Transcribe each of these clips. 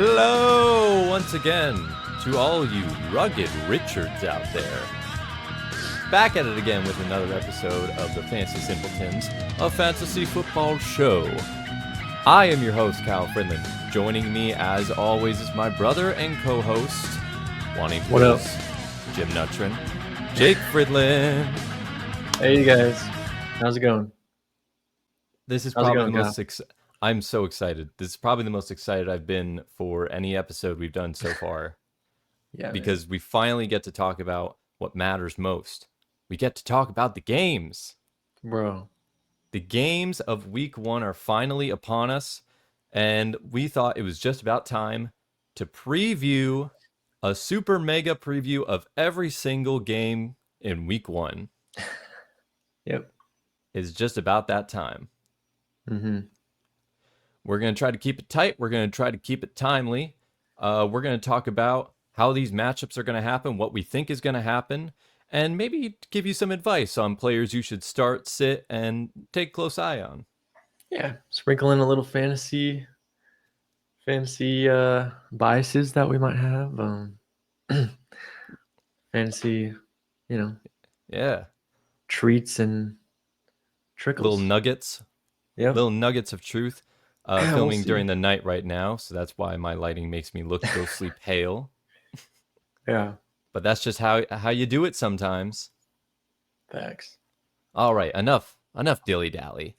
Hello, once again, to all you rugged Richards out there. Back at it again with another episode of the Fantasy Simpletons, a fantasy football show. I am your host, Kyle Fridland. Joining me, as always, is my brother and co-host, wanting to lose, Jim Nutrin, Jake Fridland. Hey, you guys. How's it going? This is probably the most I'm so excited. This is probably the most excited I've been for any episode we've done so far. Because we finally get to talk about what matters most. We get to talk about the games. Bro. The games of week 1 are finally upon us, and we thought it was just about time to preview a super mega preview of every single game in week 1. Yep. It's just about that time. Mm-hmm. We're going to try to keep it tight. We're going to try to keep it timely. We're going to talk about how these matchups are going to happen, what we think is going to happen, and maybe give you some advice on players you should start, sit, and take close eye on. Yeah, sprinkle in a little fantasy biases that we might have. Fantasy, Yeah. treats and trickles. Little nuggets. Yep. Little nuggets of truth. Filming during the night right now, so that's why my lighting makes me look ghostly pale. Yeah. But that's just how you do it sometimes. Facts. All right, enough dilly-dally.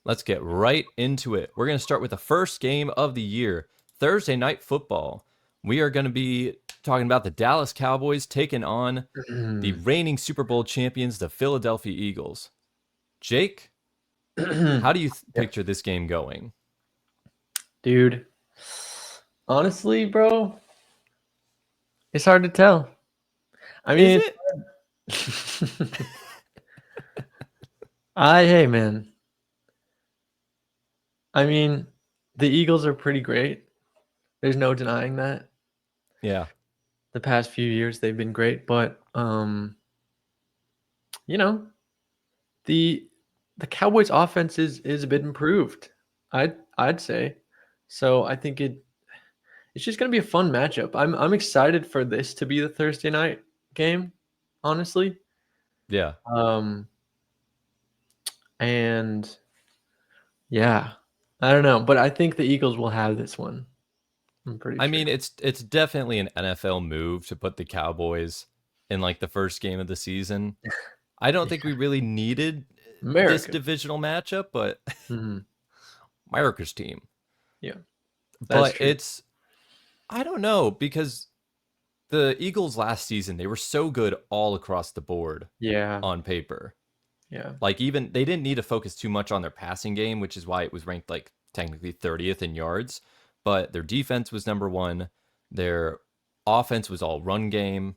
Let's get right into it. We're going to start with the first game of the year, Thursday Night Football. We are going to be talking about the Dallas Cowboys taking on the reigning Super Bowl champions, the Philadelphia Eagles. Jake, how do you picture this game going? Dude, honestly, bro, it's hard to tell. I mean, Is it? hey, man. I mean, the Eagles are pretty great. There's no denying that. Yeah. The past few years they've been great, but the Cowboys offense is a bit improved. I'd say. So I think it's just going to be a fun matchup. I'm excited for this to be the Thursday night game, honestly. Yeah. And yeah, I don't know, but I think the Eagles will have this one. I'm pretty sure. I mean, it's definitely an NFL move to put the Cowboys in like the first game of the season. I don't think we really needed this divisional matchup, but America's team. Yeah. But true. I don't know, because the Eagles last season, they were so good all across the board. Yeah. On paper. Yeah. Like, even they didn't need to focus too much on their passing game, which is why it was ranked like technically 30th in yards. But their defense was number 1. Their offense was all run game.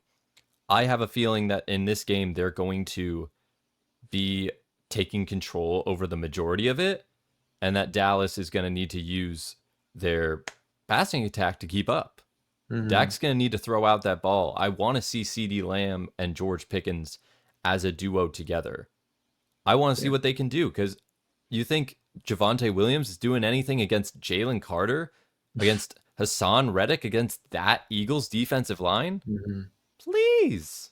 I have a feeling that in this game, they're going to be taking control over the majority of it, and that Dallas is going to need to use their passing attack to keep up. Dak's going to need to throw out that ball. I want to see CeeDee Lamb and George Pickens as a duo together. I want to see what they can do, because you think Javonte Williams is doing anything against Jalen Carter, against Hassan Reddick, against that Eagles defensive line? Please.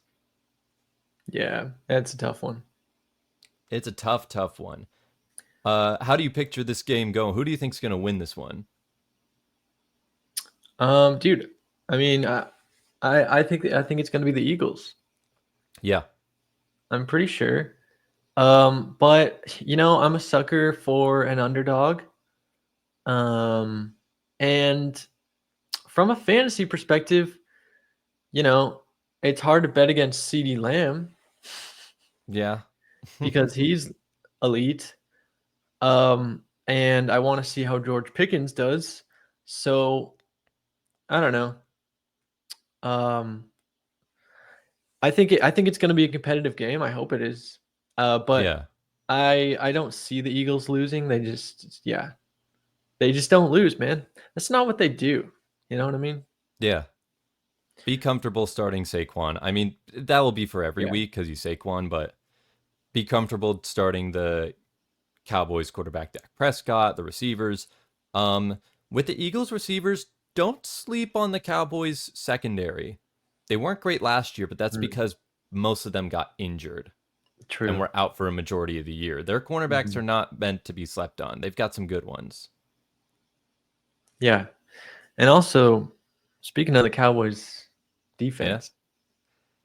Yeah, that's a tough one. It's a tough one. How do you picture this game going? Who do you think's going to win this one? Dude, I mean, I think it's going to be the Eagles. Yeah. I'm pretty sure. But I'm a sucker for an underdog. And from a fantasy perspective, it's hard to bet against CeeDee Lamb. Yeah. Because he's elite. And I want to see how George Pickens does. So I don't know. I think it's going to be a competitive game. I hope it is. But yeah. I don't see the Eagles losing. They just don't lose, man. That's not what they do. You know what I mean? Yeah. Be comfortable starting Saquon. I mean, that will be for every week because you Saquon, but be comfortable starting the Cowboys quarterback Dak Prescott, the receivers. With the Eagles receivers, don't sleep on the Cowboys secondary. They weren't great last year, but that's Mm, because most of them got injured and true. were out for a majority of the year. Their cornerbacks Hmm. are not meant to be slept on. They've got some good ones. Yeah. And also, speaking of the Cowboys Yeah. defense,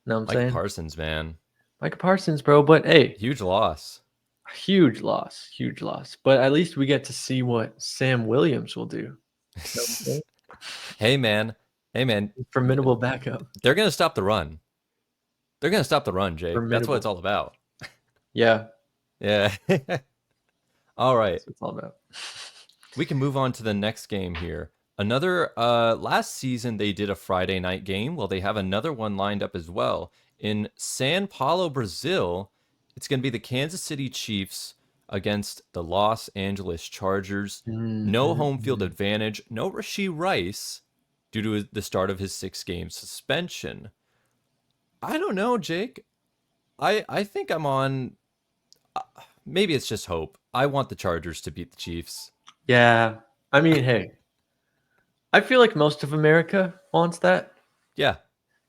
know what I'm Micah saying? Parsons, man. Micah Parsons, bro. But hey, Huge loss. huge loss. Huge loss. But at least we get to see what Sam Williams will do. Know what I'm saying? Hey, man. Hey, man. Formidable backup. They're going to stop the run. They're going to stop the run, Jake. That's what it's Formidable. all about. Yeah. Yeah. All right. That's what it's all about. We can move on to the next game here. Another last season they did a Friday night game. Well, they have another one lined up as well. In São Paulo, Brazil, it's going to be the Kansas City Chiefs against the Los Angeles Chargers. No home field Mhm. advantage, no Rashee Rice due to the start of his 6-game suspension. I don't know, Jake. I think I'm on maybe it's just hope. I want the Chargers to beat the Chiefs. Yeah. I mean, hey, I feel like most of America wants that. Yeah.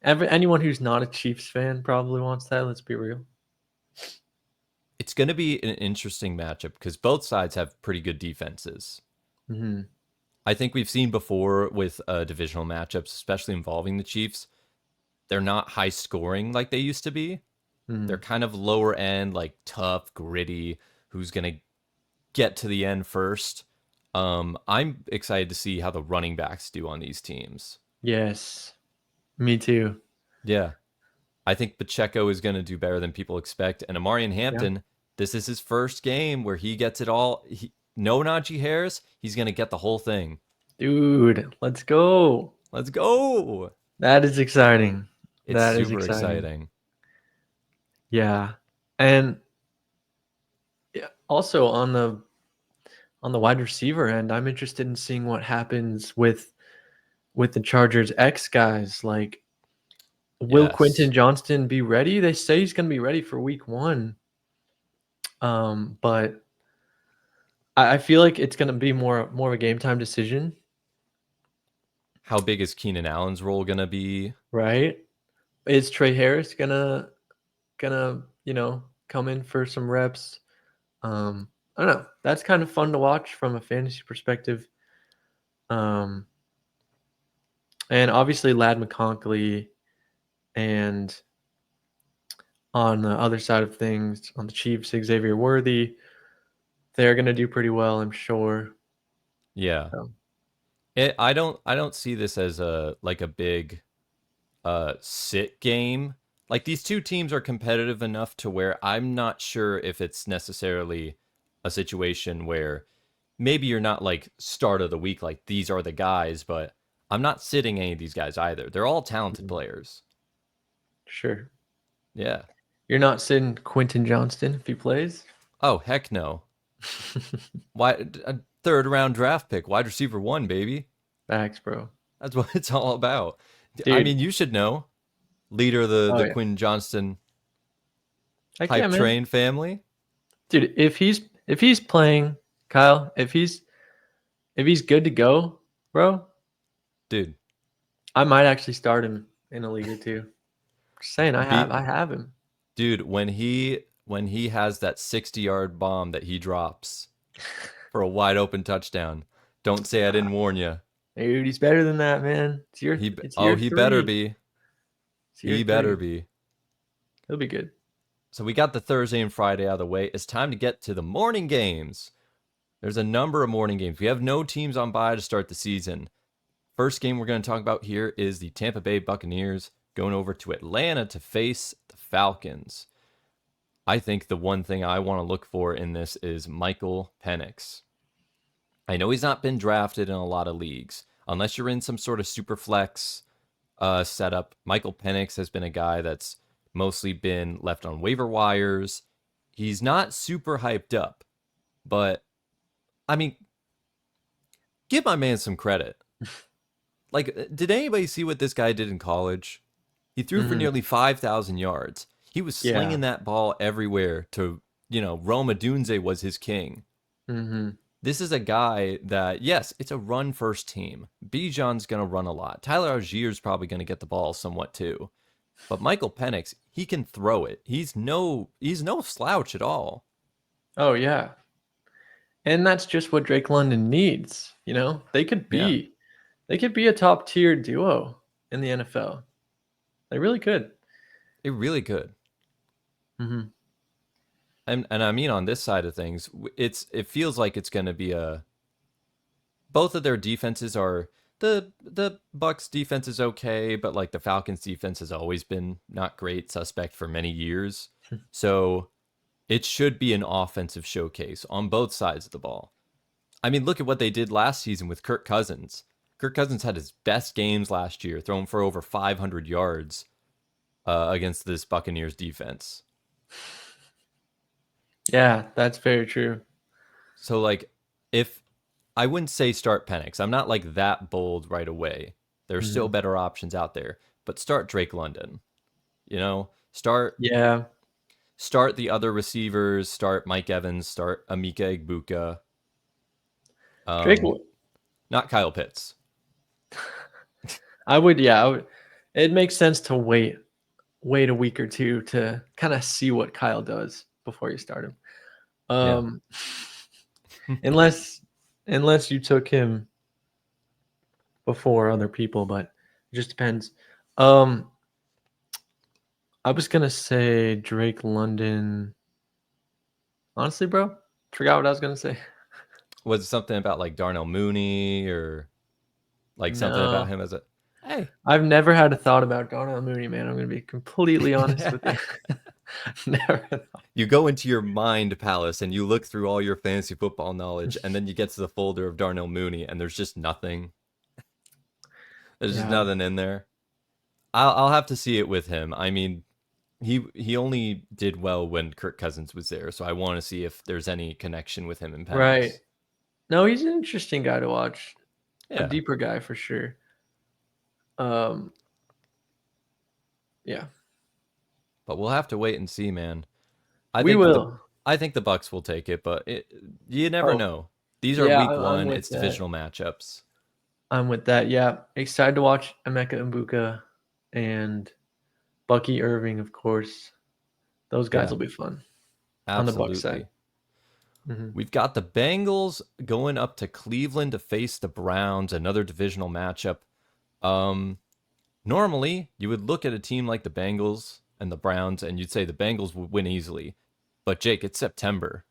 Anyone who's not a Chiefs fan probably wants that. Let's be real. It's going to be an interesting matchup because both sides have pretty good defenses. Hmm. I think we've seen before with divisional matchups, especially involving the Chiefs, they're not high scoring like they used to be. Hmm. They're kind of lower end, like tough, gritty, who's going to get to the end first. I'm excited to see how the running backs do on these teams. Yes. Me too. Yeah. I think Pacheco is going to do better than people expect. And Amarian Yeah. Hampton, this is his first game where he gets it all. No Najee Harris, he's going to get the whole thing. Dude, let's go. Let's go. That is exciting. It's That is super exciting. exciting. Yeah. And yeah, also on the wide receiver end, I'm interested in seeing what happens with the Chargers X guys. Like, will Yes. Quentin Johnston be ready? They say he's going to be ready for week 1. But I feel like it's going to be more of a game time decision, How big is Keenan Allen's role going to be? right? Is Trey Harris gonna come in for some reps? I don't know. That's kind of fun to watch from a fantasy perspective. Um, and obviously Lad McConkey, and on the other side of things, on the Chiefs, Xavier Worthy, they're gonna do pretty well, I'm sure. Yeah. So, I don't see this as a big sit game. Like these two teams are competitive enough to where I'm not sure if it's necessarily a situation where maybe you're not like start of the week like these are the guys, but I'm not sitting any of these guys either. They're all talented players. sure. Yeah. You're not sitting Quentin Johnston if he plays? Oh, heck no. Why a third round draft pick, wide receiver 1, baby. Facts, bro. That's what it's all about. I Dude. mean, you should know. Leader of the Oh the yeah. Quinn Johnston Heck yeah, hype man. train family. Dude, if he's playing, Kyle, if he's good to go, bro, Dude, I might actually start him in a league or two. Just saying, I have beat I have him. dude when he has that 60-yard bomb that he drops for a wide open touchdown. Don't say I didn't warn you. Dude, he's better than that, man. It's year He better 3. be. It's year He better 3. be. He'll be good. So we got the Thursday and Friday out of the way. It's time to get to the morning games. There's a number of morning games. We have no teams on bye to start the season. First game we're going to talk about here is the Tampa Bay Buccaneers going over to Atlanta to face the Falcons. I think the one thing I want to look for in this is Michael Penix. I know he's not been drafted in a lot of leagues. Unless you're in some sort of super flex setup, Michael Penix has been a guy that's mostly been left on waiver wires. He's not super hyped up, but I mean, give my man some credit. Like, did anybody see what this guy did in college? He threw for Hmm. nearly 5,000 yards. He was Yeah. slinging that ball everywhere to, Rome Odunze was his king. Hmm. this is a guy that, yes, it's a run first team. Bijan's going to run a lot. Tyler Allgeier's probably going to get the ball somewhat too. But Michael Penix, he can throw it. He's no slouch at all. Oh yeah. And that's just what Drake London needs, you know? They could Yeah, be a top tier duo in the NFL. They really could. it really could. Mm-hmm. And I mean, on this side of things, it feels like it's going to be both of their defenses are the Bucks defense is okay, but like the Falcons defense has always been not great, suspect for many years. So it should be an offensive showcase on both sides of the ball. I mean, look at what they did last season with Kirk Cousins. Kirk Cousins had his best games last year, thrown for over 500 yards against this Buccaneers defense. Yeah, that's very true. So, like, if I wouldn't say start Penix, I'm not like that bold right away. There's still better options out there, but start Drake London. You know, start Yeah. start the other receivers. Start Mike Evans. Start Emeka Egbuka. Drake Not Kyle Pitts. I would, yeah, it makes sense to wait a week or two to kind of see what Kyle does before you start him. Unless you took him before other people, but it just depends. I was gonna say Drake London. Honestly, bro, forgot what I was gonna say. Was it something about like Darnell Mooney or like something about him as a hey? I've never had a thought about Darnell Mooney, man. I'm gonna be completely honest with you. Never. You go into your mind palace and you look through all your fantasy football knowledge, and then you get to the folder of Darnell Mooney, and there's just nothing. There's just nothing in there. I'll have to see it with him. I mean, he only did well when Kirk Cousins was there, so I want to see if there's any connection with him and Penix. Right. No, he's an interesting guy to watch. Yeah. A deeper guy for sure. Yeah. But we'll have to wait and see, man. I think the Bucks will take it, but you never know. These are week one. It's divisional matchups. I'm with that. Yeah. Excited to watch Emeka Egbuka and Bucky Irving, of course. Those guys will be fun. Absolutely. On the Bucs side. Mm-hmm. We've got the Bengals going up to Cleveland to face the Browns, another divisional matchup. Normally, you would look at a team like the Bengals and the Browns, and you'd say the Bengals would win easily. But Jake, it's September.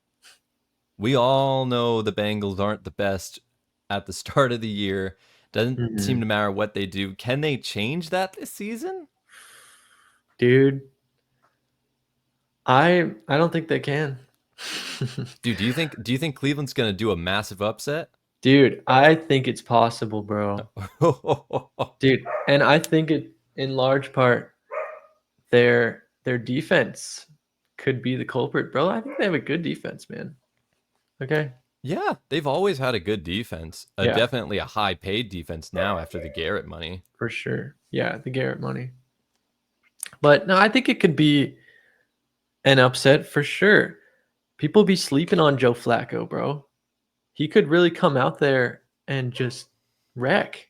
We all know the Bengals aren't the best at the start of the year. Doesn't seem to matter what they do. Can they change that this season? Dude, I don't think they can. Dude, do you think Cleveland's gonna do a massive upset? Dude, I think it's possible, bro. Dude, and I think it in large part their defense could be the culprit, bro. I think they have a good defense, man. Okay. Yeah, they've always had a good defense. Definitely a high paid defense now after the Garrett money. For sure. Yeah, the Garrett money. But no, I think it could be an upset for sure. People be sleeping on Joe Flacco, bro. He could really come out there and just wreck.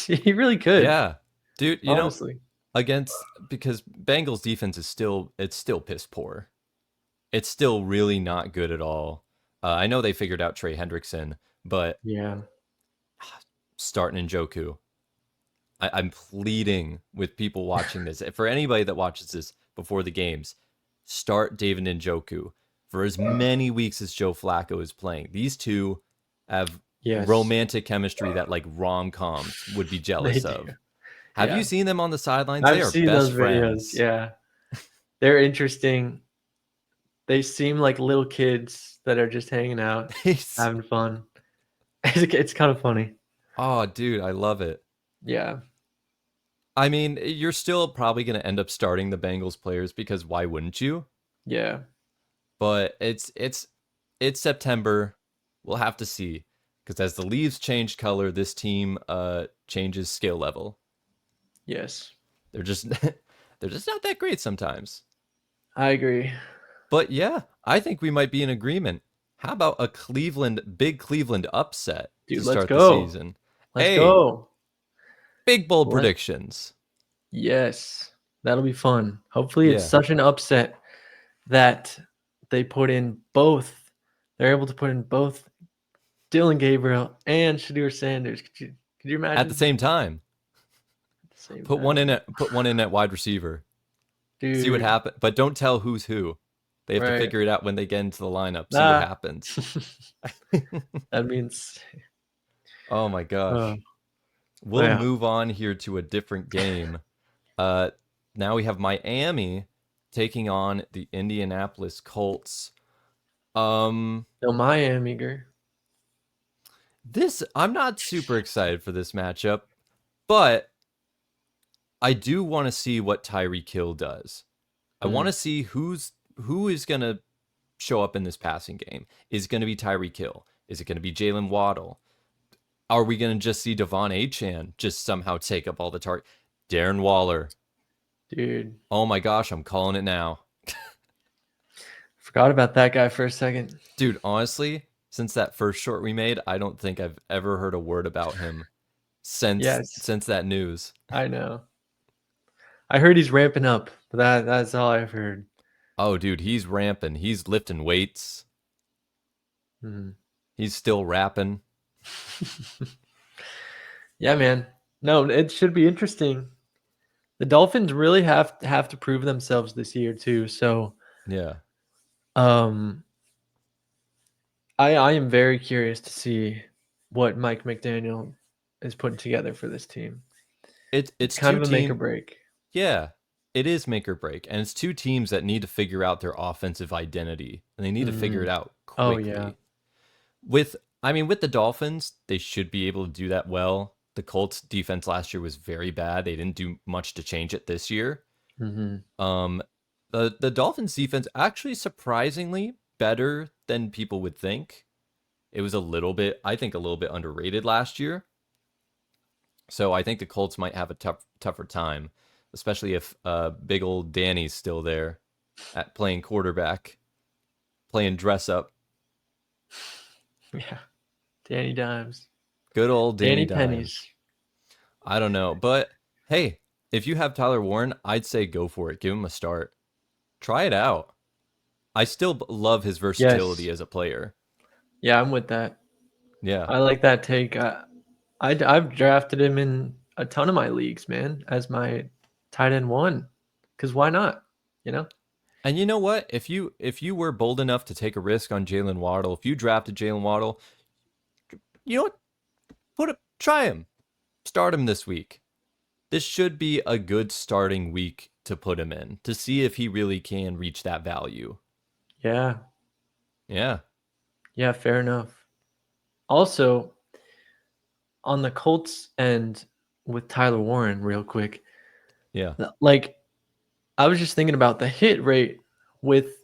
He really could. Yeah. Dude, you honestly. know, because Bengals defense is still piss poor. It's still really not good at all. I know they figured out Trey Hendrickson, but yeah, starting Njoku. I'm pleading with people watching this. For anybody that watches this before the games, start David Njoku for as many weeks as Joe Flacco is playing. These two have romantic chemistry that like rom-coms would be jealous of. Have you seen them on the sidelines? I've seen those videos. Yeah, they're interesting. They seem like little kids that are just hanging out, having fun. It's kind of funny. Oh, dude, I love it. Yeah. I mean, you're still probably going to end up starting the Bengals players because why wouldn't you? Yeah. But it's September. We'll have to see because as the leaves change color, this team changes skill level. Yes. They're just not that great sometimes. I agree. But yeah, I think we might be in agreement. How about a big Cleveland upset to Dude, let's start the go. season? Let's Hey, go. big bold Let predictions. Yes. That'll be fun. Hopefully it's Yeah. such an upset that they put in both. They're able to put in both Dylan Gabriel and Shadur Sanders. Could you At the imagine? same time, At the same put one time. in at wide receiver. See what Dude, happens, but don't tell who's who. They have to right. figure it out when they get into the lineup. See what Nah. happens. That means Oh my uh, gosh. We'll yeah. move on here to a different game. Now we have Miami taking on the Indianapolis Colts. Still Miami, girl. I'm not super excited for this matchup, but I do want to see what Tyreek Hill does. I want to see who is going to show up in this passing game. Is it going to be Tyreek Hill? Is it going to be Jalen Waddle? Are we going to just see Devon Achane just somehow take up all the target? Darren Waller. Dude. Oh my gosh, I'm calling it now. Forgot about that guy for a second. Dude, honestly, since that first short we made, I don't think I've ever heard a word about him since that news. I know. I heard he's ramping up, but that's all I've heard. Oh, dude, he's ramping. He's lifting weights. He's still rapping. Yeah, man. No, it should be interesting. The Dolphins really have to prove themselves this year too. So, yeah. I am very curious to see what Mike McDaniel is putting together for this team. It's kind of a make or break. Yeah, it is make or break, and it's two teams that need to figure out their offensive identity, and they need to figure it out quickly. Oh yeah. With the Dolphins, they should be able to do that well. The Colts defense last year was very bad. They didn't do much to change it this year. The Dolphins defense actually surprisingly better than people would think. It was a little bit underrated last year. So I think the Colts might have a tougher time, especially if big old Danny's still there at playing quarterback, playing dress up. Yeah. Danny Dimes. Good old Danny Dimes. Pennies. I don't know, but hey, if you have Tyler Warren, I'd say go for it. Give him a start. Try it out. I still love his versatility as a player. Yeah, I'm with that. Yeah. I like that take. I've drafted him in a ton of my leagues, man, as my tight end one. Because why not? You know? And you know what? If you were bold enough to take a risk on Jalen Waddle, if you drafted Jalen Waddle, you know what? Try him. Start him this week. This should be a good starting week to put him in to see if he really can reach that value. Yeah. Yeah. Yeah, fair enough. Also, on the Colts end with Tyler Warren, real quick. Yeah. Like, I was just thinking about the hit rate with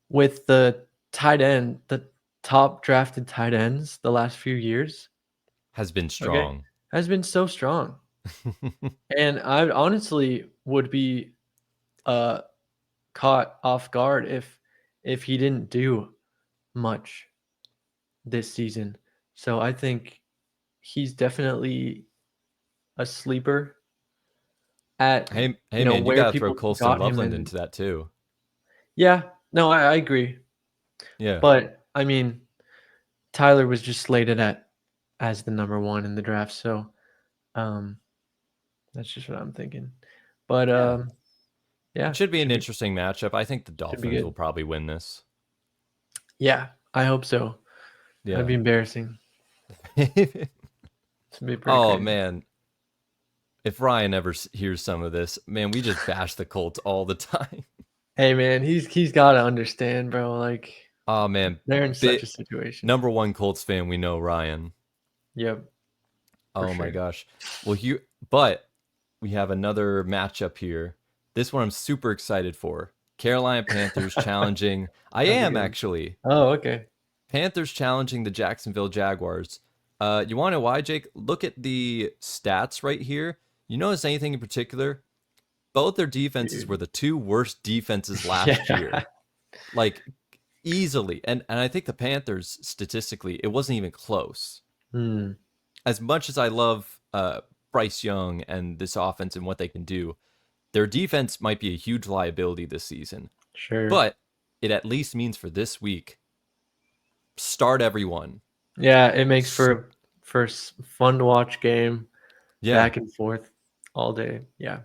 the tight end, the top drafted tight ends the last few years. Has been strong. Okay? Has been so strong. And I honestly would be caught off guard if he didn't do much this season. So I think he's definitely a sleeper at hey man, you gotta throw Colston Loveland into that too. Yeah, no, I agree. Yeah. But I mean, Tyler was just slated as the number one in the draft, so that's just what I'm thinking. But yeah. It should be an interesting matchup. I think the Dolphins will probably win this. Yeah, I hope so. Yeah. That'd be embarrassing. Oh man. If Ryan ever hears some of this, man, we just bash the Colts all the time. Hey man, he's got to understand, bro. Like, oh man, they're in such a situation. Number one Colts fan we know, Ryan. Yep. Oh my gosh. Well, but we have another matchup here. This one I'm super excited for. Carolina Panthers challenging. I am actually. Oh, okay. Panthers challenging the Jacksonville Jaguars. You want to know why, Jake? Look at the stats right here. You notice anything in particular? Both their defenses were the two worst defenses last year. Like, easily. And I think the Panthers, statistically, it wasn't even close. As much as I love Bryce Young and this offense and what they can do, their defense might be a huge liability this season. Sure. But it at least means for this week, start everyone. Yeah, it makes for fun to watch game. Yeah. Back and forth all day. Yeah.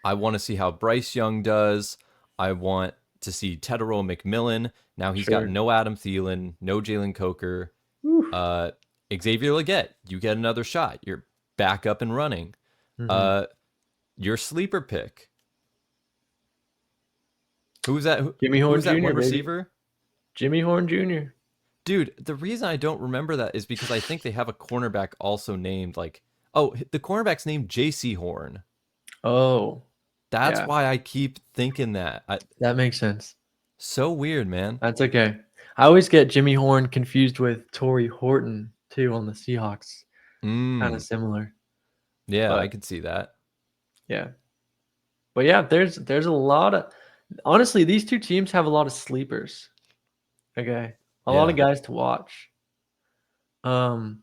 I want to see how Bryce Young does. I want to see Tedero McMillan. Now he's got no Adam Thielen, no Jalen Coker. Xavier Legette, you get another shot. You're back up and running. Your sleeper pick. Who's that? Jimmy Horn Who's that Jr., one receiver? Jimmy Horn Jr. Dude, the reason I don't remember that is because I think they have a cornerback also named the cornerback's named J.C. Horn. Oh. That's why I keep thinking that. That makes sense. So weird, man. That's okay. I always get Jimmy Horn confused with Torrey Horton, too, on the Seahawks. Kind of similar. Yeah, but I could see that. Yeah. But yeah, there's a lot of... Honestly, these two teams have a lot of sleepers. Okay. A lot of guys to watch. I'm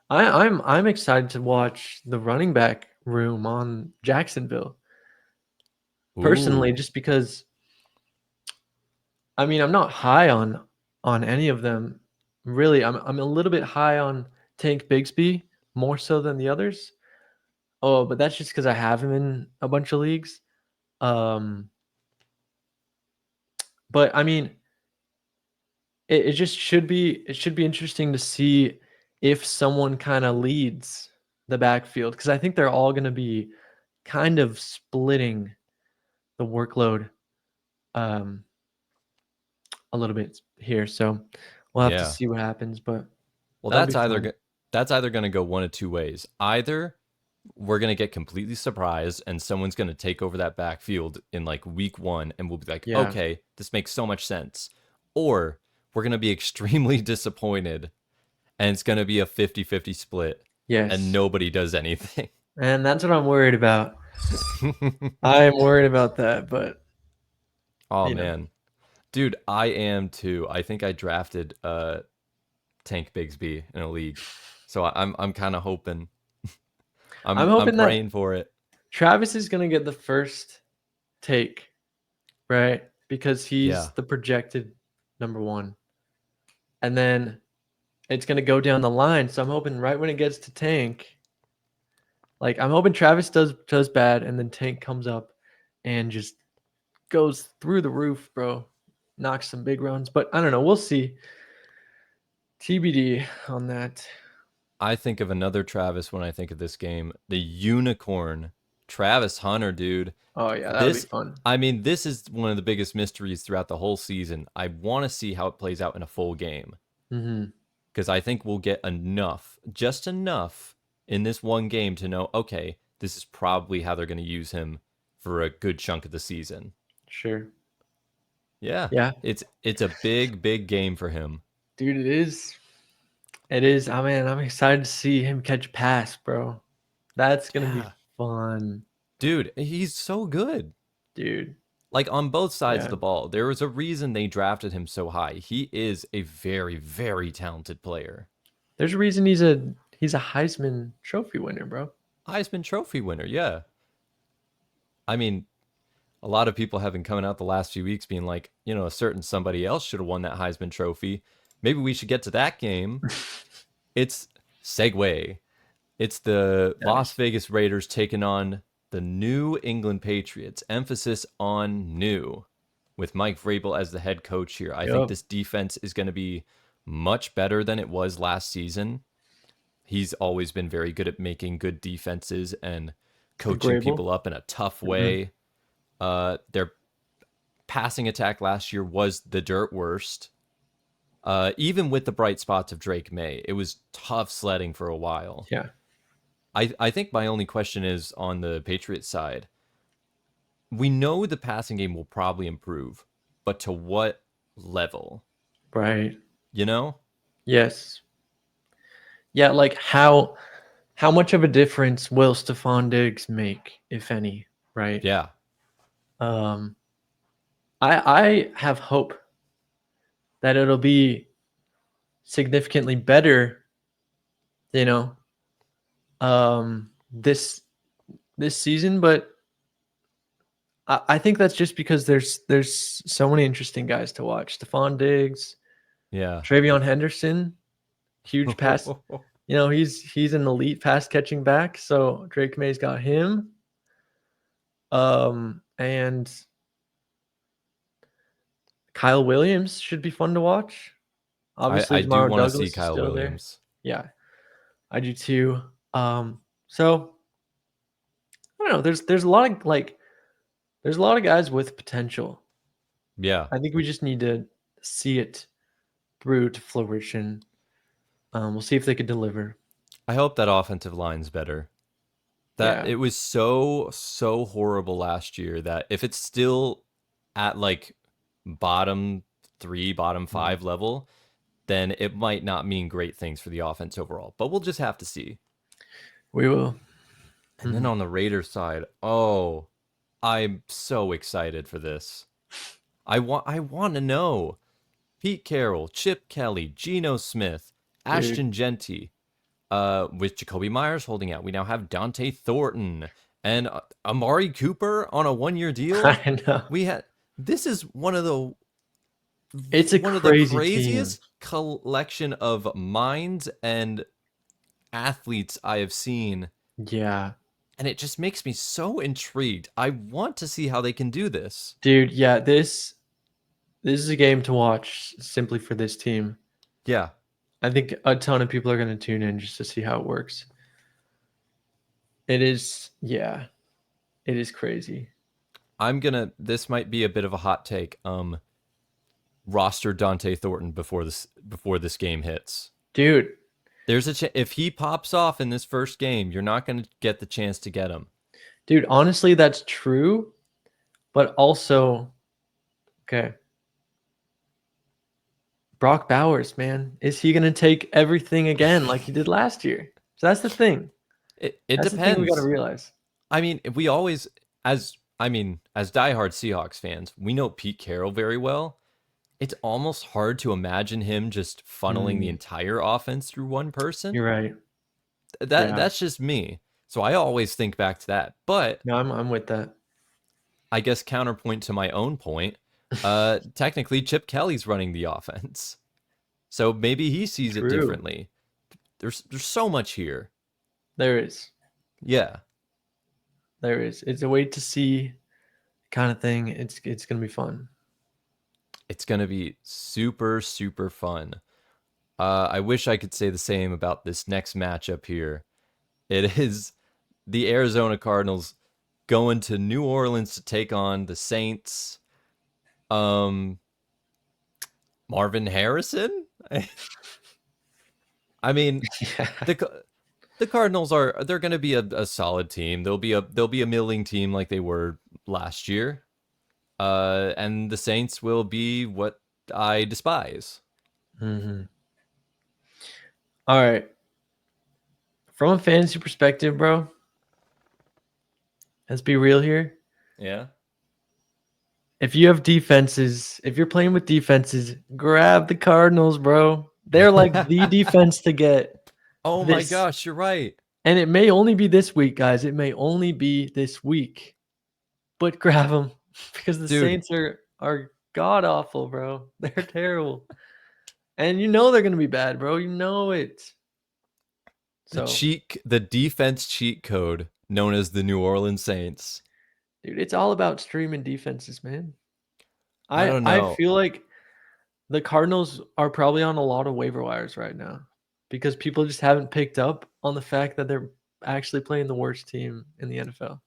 excited to watch the running back room on Jacksonville. Personally, just because I mean, I'm not high on any of them. Really, I'm a little bit high on Tank Bigsby, more so than the others. Oh, but that's just because I have him in a bunch of leagues. But I mean, it just should be interesting to see if someone kind of leads the backfield, because I think they're all going to be kind of splitting the workload a little bit here. So we'll have to see what happens. But that's either going to go one of two ways. Either we're going to get completely surprised and someone's going to take over that backfield in like week 1 and we'll be like, okay, this makes so much sense. Or we're going to be extremely disappointed and it's going to be a 50-50 split. Yes. And nobody does anything. And that's what I'm worried about. I am worried about that, but man. Dude, I am too. I think I drafted Tank Bigsby in a league. So I'm kind of hoping I'm hoping praying for it. Travis is going to get the first take, right? Because he's the projected number 1. And then it's going to go down the line. So I'm hoping right when it gets to Tank, like I'm hoping Travis does bad and then Tank comes up and just goes through the roof, bro. Knocks some big runs. But I don't know. We'll see. TBD on that. I think of another Travis when I think of this game. The unicorn, Travis Hunter, dude. Oh, yeah. That'll be fun. I mean, this is one of the biggest mysteries throughout the whole season. I want to see how it plays out in a full game. Because I think we'll get just enough in this one game to know, okay, this is probably how they're going to use him for a good chunk of the season. Sure. Yeah. Yeah. It's a big game for him. Dude, it is. It is. I mean, I'm excited to see him catch a pass, bro. That's going to be fun. Dude, he's so good. Dude. Like on both sides of the ball. There was a reason they drafted him so high. He is a very, very talented player. There's a reason he's a Heisman Trophy winner, bro. Heisman Trophy winner, yeah. I mean, a lot of people have been coming out the last few weeks being like, a certain somebody else should have won that Heisman Trophy. Maybe we should get to that game. It's segue. It's the Las Vegas Raiders taking on the New England Patriots. Emphasis on new, with Mike Vrabel as the head coach here. I think this defense is going to be much better than it was last season. He's always been very good at making good defenses and coaching people up in a tough way. Their passing attack last year was the dirt worst. Even with the bright spots of Drake May, it was tough sledding for a while. Yeah. I think my only question is on the Patriots side. We know the passing game will probably improve, but to what level? Right. Yes. Yeah, like how much of a difference will Stephon Diggs make, if any, right? Yeah. I have hope that it'll be significantly better, you know, this season, but I think that's just because there's so many interesting guys to watch. Stephon Diggs, Yeah. Travion Henderson, huge pass. He's an elite pass catching back. So Drake May's got him. And Kyle Williams should be fun to watch. Obviously, I do Jamar want to see Douglas is Kyle still there. Williams. Yeah, I do too. So I don't know. There's a lot of guys with potential. Yeah. I think we just need to see it through to fruition. We'll see if they could deliver. I hope that offensive line's better. That it was so horrible last year that if it's still at like bottom 3, bottom 5 level, then it might not mean great things for the offense overall. But we'll just have to see. We will. And then on the Raiders side, oh, I'm so excited for this. I want to know. Pete Carroll, Chip Kelly, Geno Smith, Ashton Genty, with Jacoby Myers holding out. We now have Dante Thornton and Amari Cooper on a 1-year deal. I know. This is one of the craziest team. Collection of minds and athletes I have seen. Yeah. And it just makes me so intrigued. I want to see how they can do this. Dude, yeah, this is a game to watch simply for this team. Yeah. I think a ton of people are going to tune in just to see how it works. It is crazy. This might be a bit of a hot take. Roster Dante Thornton before this game hits. Dude, there's if he pops off in this first game, you're not going to get the chance to get him. Dude, honestly, that's true. But also, okay. Brock Bowers, man, is he going to take everything again like he did last year? So that's the thing. It that's depends. The thing we got to realize. I mean, we always, as diehard Seahawks fans, we know Pete Carroll very well. It's almost hard to imagine him just funneling the entire offense through one person. You're right. That's just me. So I always think back to that. But no, I'm with that. I guess counterpoint to my own point, technically Chip Kelly's running the offense. So maybe he sees it differently. There's so much here. There is. Yeah. There is. It's a wait to see kind of thing. It's going to be fun. It's going to be super, super fun. I wish I could say the same about this next matchup here. It is the Arizona Cardinals going to New Orleans to take on the Saints. Marvin Harrison? I mean, the Cardinals they're going to be a solid team. They'll be a milling team like they were last year. And the Saints will be what I despise. Mm-hmm. All right. From a fantasy perspective, bro, let's be real here. Yeah. If you have defenses, if you're playing with defenses, grab the Cardinals, bro. They're like the defense to get. Oh my gosh, you're right. And it may only be this week, guys. It may only be this week. But grab them because the Saints are god awful, bro. They're terrible. And you know they're going to be bad, bro. You know it. The defense cheat code known as the New Orleans Saints. Dude, it's all about streaming defenses, man. I don't know. I feel like the Cardinals are probably on a lot of waiver wires right now because people just haven't picked up on the fact that they're actually playing the worst team in the NFL.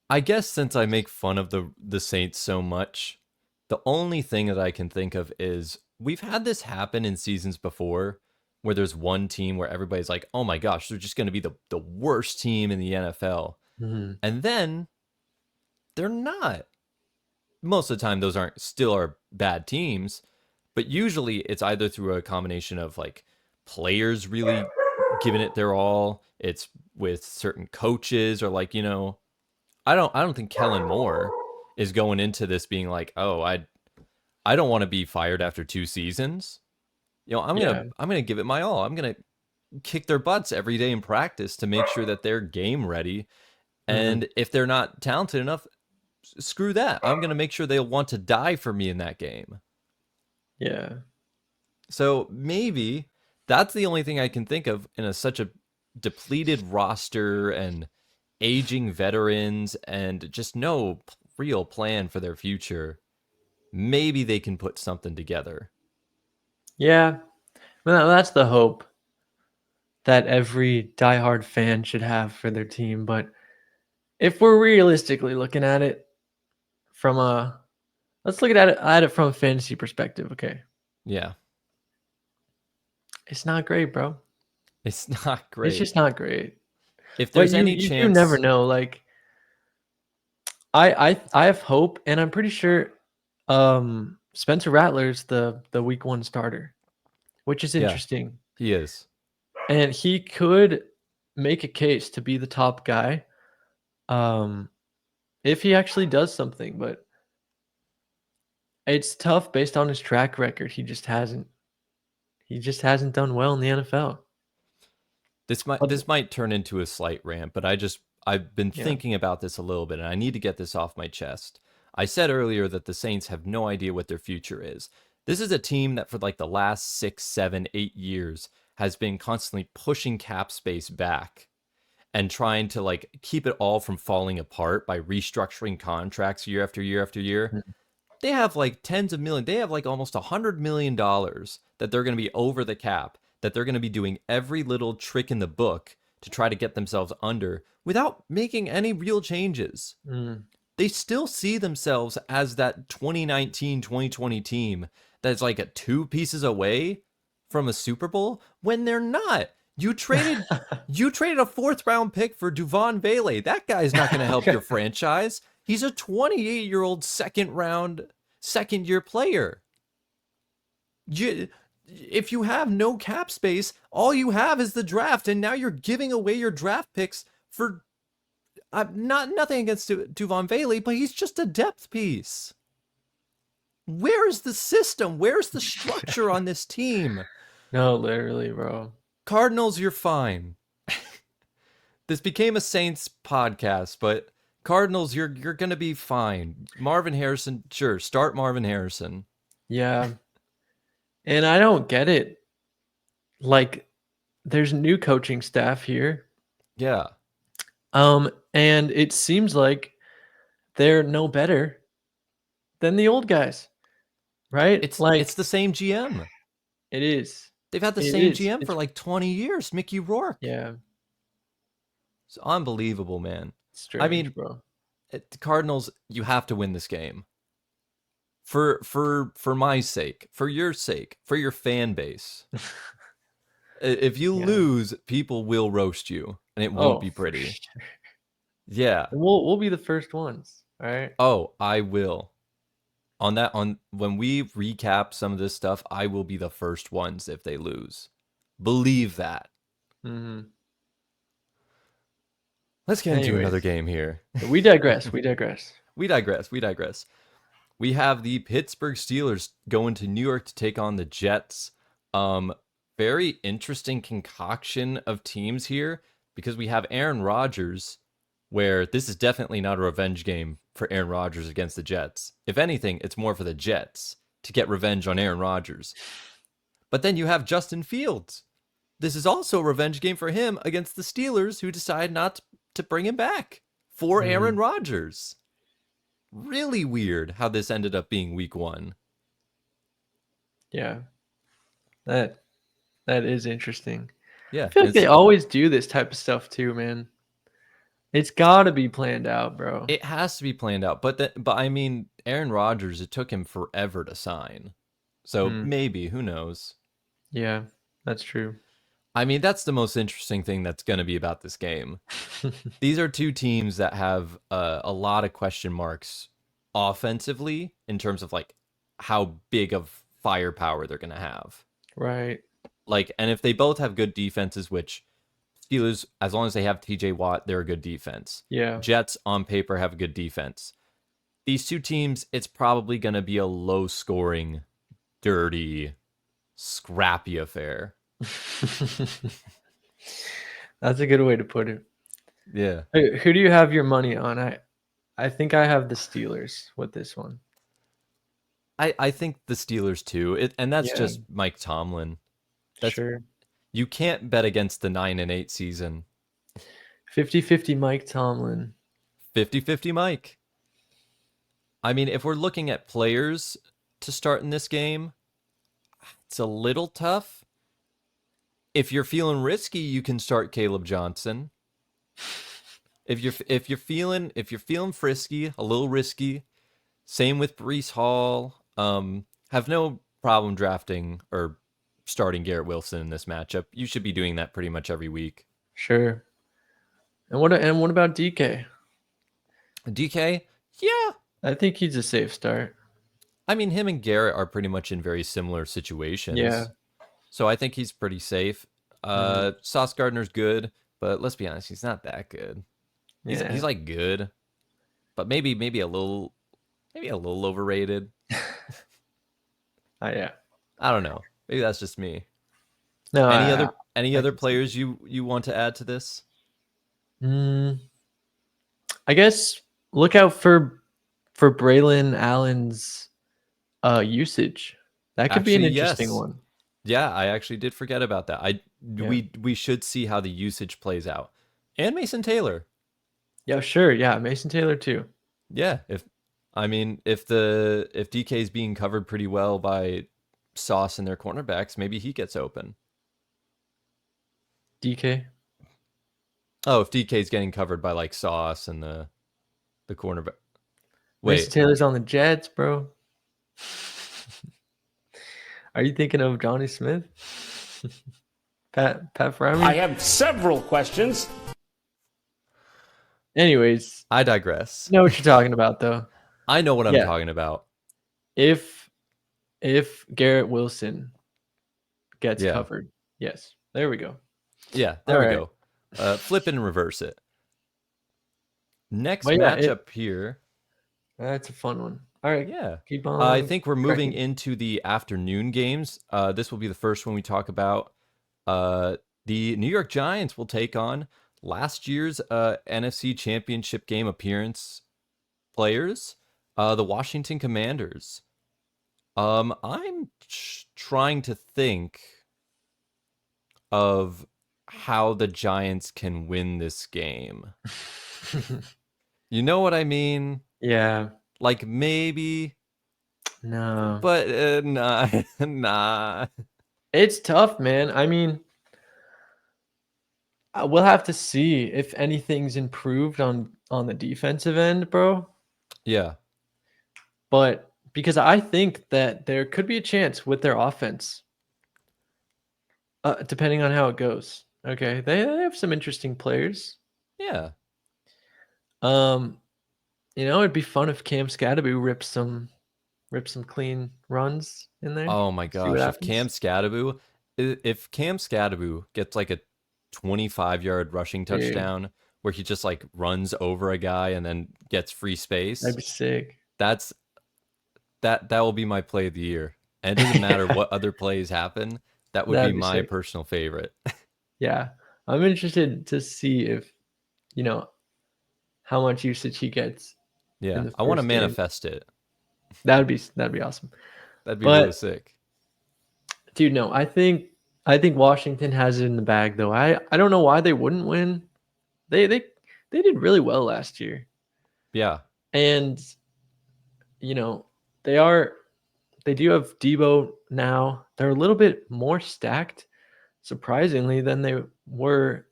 I guess since I make fun of the Saints so much, the only thing that I can think of is we've had this happen in seasons before where there's one team where everybody's like, oh my gosh, they're just going to be the worst team in the NFL. Mm-hmm. And then they're not. Most of the time, those still are bad teams, but usually it's either through a combination of like players really giving it their all. It's with certain coaches or like, I don't think Kellen Moore is going into this being like, oh, I don't want to be fired after 2 seasons. I'm gonna give it my all. I'm gonna kick their butts every day in practice to make sure that they're game ready. Mm-hmm. And if they're not talented enough, screw that. I'm gonna make sure they'll want to die for me in that game. Yeah. So maybe that's the only thing I can think of in such a depleted roster and aging veterans and just no real plan for their future. Maybe they can put something together. Yeah. Well, that's the hope that every diehard fan should have for their team. But if we're realistically looking at it from let's look at it from a fantasy perspective, okay? Yeah. It's not great, bro. It's not great. It's just not great. If But there's any you chance, do never know. Like I have hope, and I'm pretty sure Spencer Rattler's the week 1 starter, which is interesting. He is. And he could make a case to be the top guy if he actually does something, but it's tough based on his track record. He just hasn't done well in the NFL. This might turn into a slight rant, but I've been thinking about this a little bit and I need to get this off my chest. I said earlier that the Saints have no idea what their future is. This is a team that for like the last 6, 7, 8 years has been constantly pushing cap space back and trying to like keep it all from falling apart by restructuring contracts year after year after year. Mhm. They have like tens of millions. They have like almost $100 million that they're going to be over the cap, that they're going to be doing every little trick in the book to try to get themselves under without making any real changes. Mm. They still see themselves as that 2019-2020 team that's like 2 pieces away from a Super Bowl when they're not. You traded a 4th round pick for Duvon Vele. That guy's not going to help your franchise. He's a 28-year-old second year player. If you have no cap space, all you have is the draft, and now you're giving away your draft picks for nothing against Duvon Vele, but he's just a depth piece. Where's the system? Where's the structure on this team? No, literally, bro. Cardinals, you're fine. This became a Saints podcast, but Cardinals, you're gonna be fine. Marvin Harrison, sure, start Marvin Harrison. Yeah. And I don't get it. Like, there's new coaching staff here. Yeah. And it seems like they're no better than the old guys. Right? It's the same GM. It is. They've had the same GM for like 20 years, Mickey Rourke. Yeah. It's unbelievable, man. Strange, I mean, bro. The Cardinals, you have to win this game. For my sake, for your sake, for your fan base. If you lose, people will roast you, and it won't be pretty. Sure. Yeah. We'll be the first ones, all right? Oh, I will. On when we recap some of this stuff, I will be the first ones if they lose. Believe that. Mm-hmm. Let's get into another game here. We digress. We digress. We have the Pittsburgh Steelers going to New York to take on the Jets. Very interesting concoction of teams here because we have Aaron Rodgers, where this is definitely not a revenge game for Aaron Rodgers against the Jets. If anything, it's more for the Jets to get revenge on Aaron Rodgers. But then you have Justin Fields. This is also a revenge game for him against the Steelers, who decide not to bring him back for Aaron Rodgers. Really weird how this ended up being week 1. Yeah. That is interesting. Yeah. I feel like they always do this type of stuff too, man. It's got to be planned out, bro. It has to be planned out. But I mean, Aaron Rodgers, it took him forever to sign. So maybe, who knows? Yeah, that's true. I mean, that's the most interesting thing that's going to be about this game. These are 2 teams that have a lot of question marks offensively in terms of like how big of firepower they're going to have. Right. Like, and if they both have good defenses, which Steelers, as long as they have TJ Watt, they're a good defense. Yeah. Jets on paper have a good defense. these two teams, it's probably going to be a low-scoring, dirty, scrappy affair. That's a good way to put it. Yeah. Who do you have your money on? I think I have the Steelers with this one. I think the Steelers too. And that's just Mike Tomlin. Sure. You can't bet against the 9-8 season. 50-50 Mike Tomlin. 50-50 Mike. I mean, if we're looking at players to start in this game, it's a little tough. If you're feeling risky, you can start Caleb Johnson. If you're feeling frisky, a little risky, same with Breece Hall. Have no problem drafting or starting Garrett Wilson in this matchup. You should be doing that pretty much every week. Sure. And what about DK? DK? Yeah. I think he's a safe start. I mean, him and Garrett are pretty much in very similar situations. Yeah. So I think he's pretty safe. Sauce Gardner's good, but let's be honest, he's not that good. He's like good, but maybe a little overrated. Yeah. I don't know. Maybe that's just me. No. Any other players you want to add to this? I guess look out for Braylon Allen's usage. That could be an interesting one. Yeah, I actually did forget about that. We should see how the usage plays out. And Mason Taylor. Yeah, sure. Yeah, Mason Taylor too. Yeah, if DK is being covered pretty well by Sauce and their cornerbacks, maybe he gets open. DK? Oh, if DK is getting covered by like Sauce and the cornerback. Wait, Mason Taylor's on the Jets, bro. Are you thinking of Johnny Smith? Pat Fryman? I have several questions. Anyways, I digress. You know what you're talking about, though. I know what I'm talking about. If Garrett Wilson gets covered, yes, there we go. Yeah, there we go. Flip it and reverse it. Next matchup here. That's a fun one. All right. Yeah. Keep on. I think we're moving into the afternoon games. This will be the first one we talk about. The New York Giants will take on last year's NFC Championship game appearance players, the Washington Commanders. I'm trying to think of how the Giants can win this game. You know what I mean? Yeah. Like maybe. No. But nah. It's tough, man. I mean, we'll have to see if anything's improved on the defensive end, bro. Yeah. But because I think that there could be a chance with their offense, depending on how it goes. Okay, they have some interesting players. Yeah. It'd be fun if Cam Skattebo rips some clean runs in there. Oh my gosh, if Cam Skattebo gets like a 25-yard rushing touchdown where he just like runs over a guy and then gets free space, that'd be sick. That will be my play of the year. And it doesn't matter what other plays happen. That would be my personal favorite. Yeah. I'm interested to see if, how much usage he gets. Yeah. I want to manifest it. That'd be awesome. That'd be really sick. Dude, no, I think Washington has it in the bag though. I don't know why they wouldn't win. They did really well last year. Yeah. And they do have Debo now. They're a little bit more stacked, surprisingly, than they were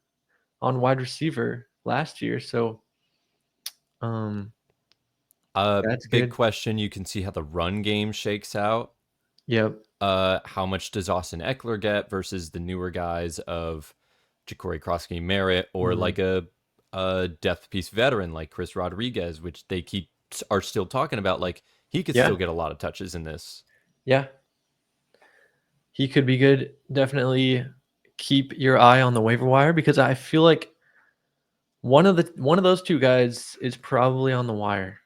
on wide receiver last year. So, that's big good. question. You can see how the run game shakes out. Yep. How much does Austin Eckler get versus the newer guys of Ja'Cory Cross-Game-Merritt or like a depth piece veteran like Chris Rodriguez, which they are still talking about. Like he could still get a lot of touches in this. Yeah. He could be good. Definitely keep your eye on the waiver wire because I feel like one of those two guys is probably on the wire.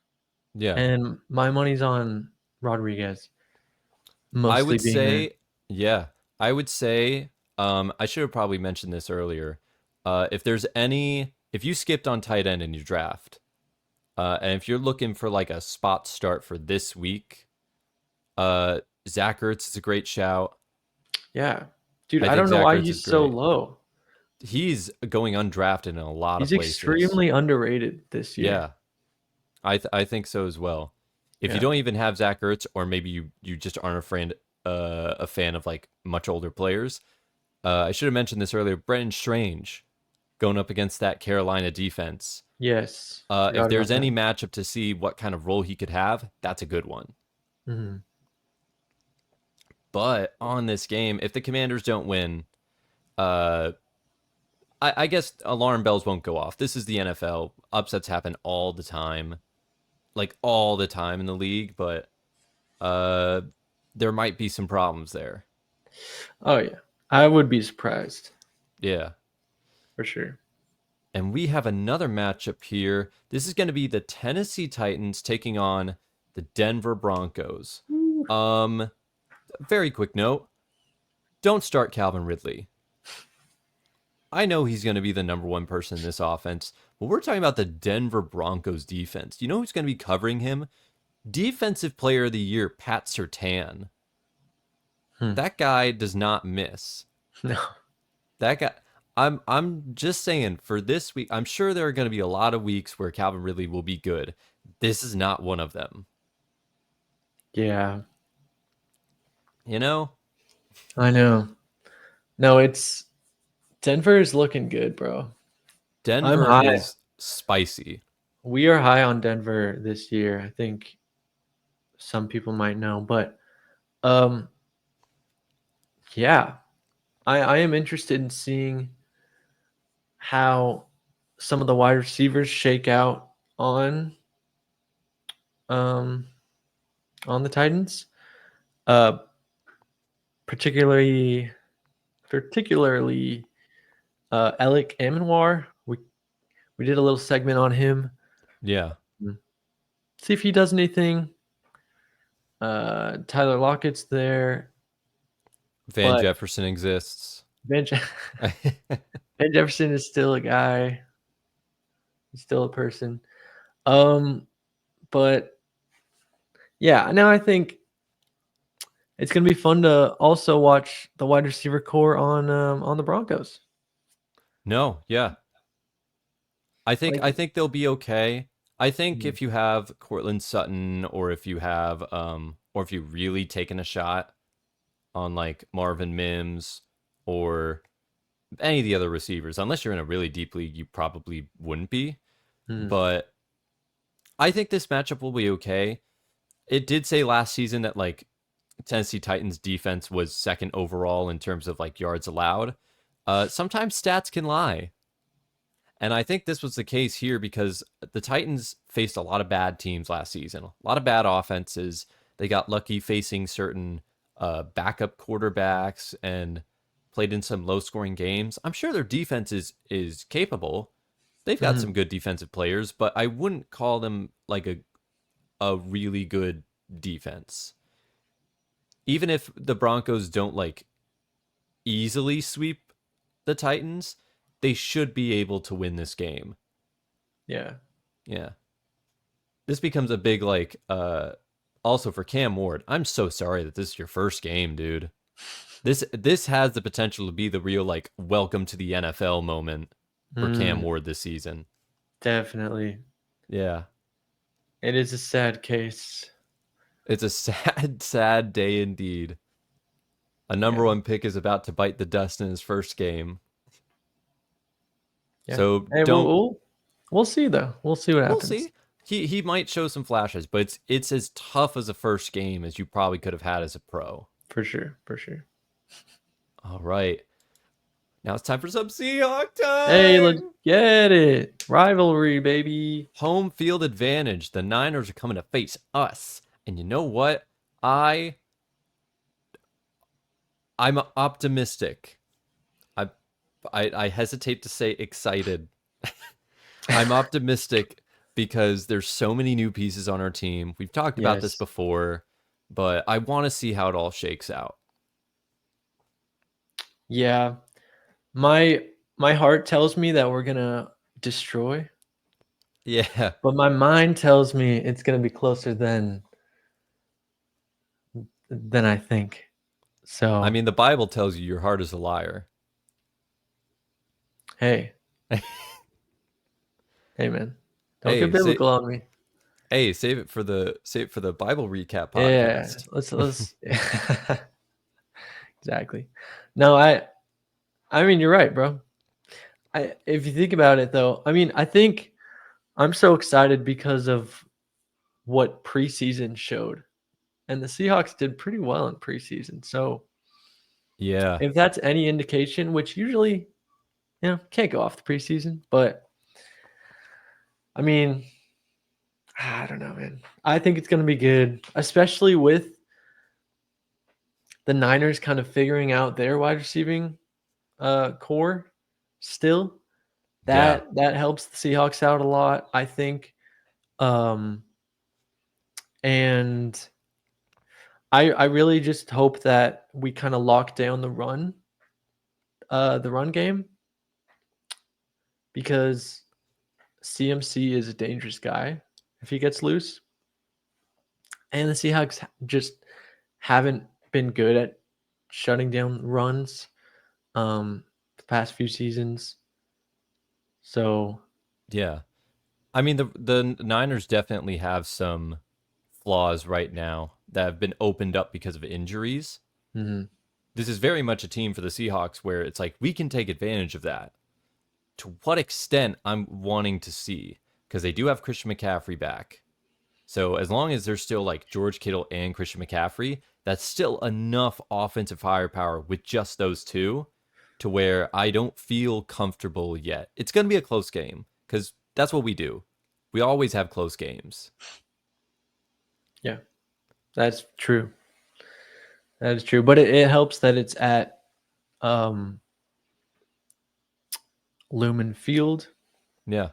Yeah. And my money's on Rodriguez. I Mostly would being there. say, yeah, I would say, I should have probably mentioned this earlier. If you skipped on tight end in your draft, and if you're looking for like a spot start for this week, Zach Ertz is a great shout. Yeah. Dude, I I think don't know Zach why Ertz is he's so great. low. He's going undrafted in a lot of He's places. extremely underrated this year. Yeah, I think so as well. If you Yeah. don't even have Zach Ertz, or maybe you just aren't a fan of like much older players, I should have mentioned this earlier. Brenton Strange going up against that Carolina defense. Yes. If Forgot there's about any that. matchup to see what kind of role he could have, that's a good one. Mm-hmm. But on this game, if the Commanders don't win, uh, I guess alarm bells won't go off. This is the NFL. Upsets happen all the time, like all the time in the league. But there might be some problems there. Oh yeah. I would be surprised. Yeah. For sure. And we have another matchup here. This is going to be the Tennessee Titans taking on the Denver Broncos. Very quick note. Don't start Calvin Ridley. I know he's going to be the number one person in this offense, but we're talking about the Denver Broncos defense. Do you know who's going to be covering him? Defensive Player of the Year, Pat Surtain. That guy does not miss. No. That guy. I'm just saying for this week, I'm sure there are going to be a lot of weeks where Calvin Ridley will be good. This is not one of them. Yeah. You know? I know. No, it's Denver is looking good, bro. Denver is spicy. We are high on Denver this year. I think some people might know, but yeah. I am interested in seeing how some of the wide receivers shake out on the Titans. Particularly Alec Amenwar. We did a little segment on him. Yeah. See if he does anything. Tyler Lockett's there. Van Jefferson exists. Van Jefferson is still a guy. He's still a person. But yeah, now I think it's gonna be fun to also watch the wide receiver core on the Broncos. No, yeah. I think they'll be okay. I think if you have Cortland Sutton, or if you have or if you really taken a shot on like Marvin Mims or any of the other receivers, unless you're in a really deep league, you probably wouldn't be. But I think this matchup will be okay. It did say last season that like Tennessee Titans defense was second overall in terms of like yards allowed. Sometimes stats can lie. And I think this was the case here because the Titans faced a lot of bad teams last season, a lot of bad offenses. They got lucky facing certain backup quarterbacks and played in some low-scoring games. I'm sure their defense is capable. They've got some good defensive players, but I wouldn't call them like a really good defense. Even if the Broncos don't like easily sweep the Titans, they should be able to win this game. Yeah. Yeah. This becomes a big like also for Cam Ward. I'm so sorry that this is your first game, dude. This has the potential to be the real like welcome to the NFL moment for Cam Ward this season. Definitely. Yeah. It is a sad case. It's a sad day indeed. A number one pick is about to bite the dust in his first game. Yeah. So hey, we'll see though. We'll see what happens. We'll see. He might show some flashes, but it's as tough as a first game as you probably could have had as a pro. For sure. All right. Now it's time for some Seahawks time. Hey, let's get it. Rivalry, baby. Home field advantage. The Niners are coming to face us. And you know what? I'm optimistic. I hesitate to say excited. I'm optimistic because there's so many new pieces on our team. We've talked about this before, but I want to see how it all shakes out. Yeah. My heart tells me that we're going to destroy. Yeah. But my mind tells me it's going to be closer than I think. So I mean, the Bible tells you your heart is a liar. Hey. Hey, man. Don't Hey, get biblical on me. Hey, save it for the Bible recap Yeah, podcast. let's exactly. No, I mean, you're right, bro. If you think about it, though, I mean, I think I'm so excited because of what preseason showed, and the Seahawks did pretty well in preseason. So, yeah, if that's any indication, which usually, can't go off the preseason, but I mean, I don't know, man. I think it's going to be good, especially with the Niners kind of figuring out their wide receiving core still. That helps the Seahawks out a lot, I think. And I really just hope that we kind of lock down the run game, because CMC is a dangerous guy if he gets loose. And the Seahawks just haven't been good at shutting down runs the past few seasons. So yeah. I mean, the Niners definitely have some flaws right now that have been opened up because of injuries. mm-hmm. This is very much a team for the Seahawks where it's like we can take advantage of that. To what extent, I'm wanting to see, because they do have Christian McCaffrey back. So as long as there's still like George Kittle and Christian McCaffrey, that's still enough offensive firepower with just those two to where I don't feel comfortable yet. It's going to be a close game because that's what we do. We always have close games. Yeah, that's true. That is true. But it helps that it's at Lumen Field. Yeah.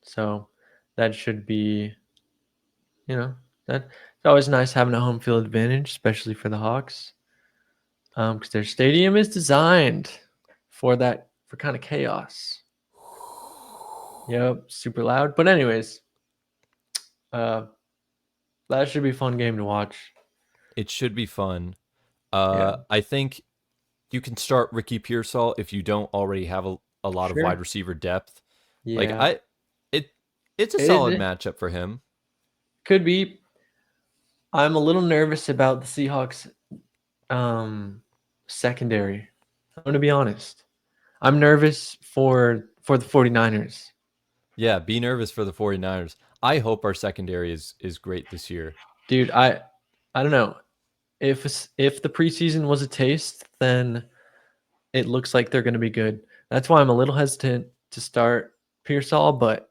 So that should be, that it's always nice having a home field advantage, especially for the Hawks. Because their stadium is designed for kind of chaos. Yep, super loud. But anyways, that should be a fun game to watch. It should be fun. Yeah. I think you can start Ricky Pearsall if you don't already have a lot of wide receiver depth. Yeah. Like it's a solid matchup for him. Could be. I'm a little nervous about the Seahawks secondary. I'm going to be honest. I'm nervous for the 49ers. Yeah, be nervous for the 49ers. I hope our secondary is great this year. Dude, I don't know. If the preseason was a taste, then it looks like they're going to be good. That's why I'm a little hesitant to start Pearsall, but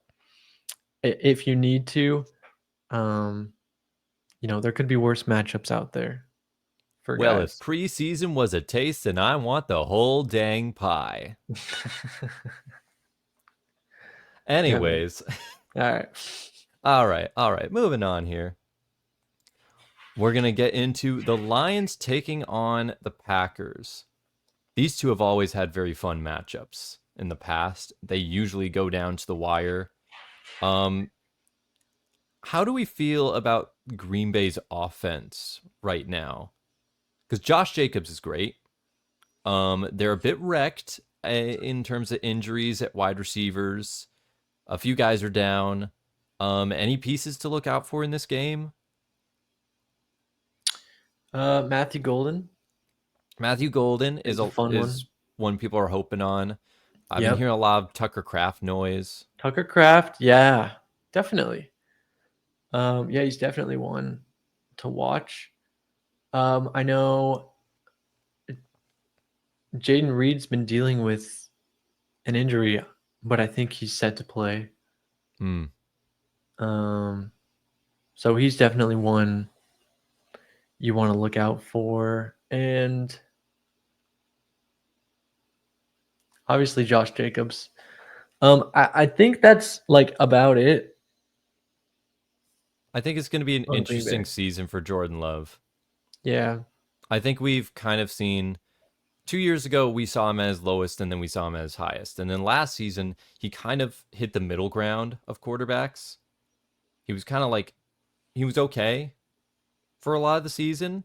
if you need to, there could be worse matchups out there for Well, guys. if preseason was a taste, then I want the whole dang pie. Anyways. Yeah, All right. Moving on here. We're going to get into the Lions taking on the Packers. These two have always had very fun matchups in the past. They usually go down to the wire. How do we feel about Green Bay's offense right now? Because Josh Jacobs is great. They're a bit wrecked in terms of injuries at wide receivers. A few guys are down. Any pieces to look out for in this game? Matthew Golden. Matthew Golden is a fun one people are hoping on. I've Yep. been hearing a lot of Tucker Kraft noise. Tucker Kraft, yeah, definitely. Yeah, he's definitely one to watch. I know Jaden Reed's been dealing with an injury, but I think he's set to play. So he's definitely one you want to look out for. And obviously Josh Jacobs. I think that's like about it. I think it's going to be an on Green interesting Bay. season for Jordan Love. Yeah. I think we've kind of seen 2 years ago, we saw him as lowest and then we saw him as highest. And then last season, he kind of hit the middle ground of quarterbacks. He was kind of like, he was okay for a lot of the season.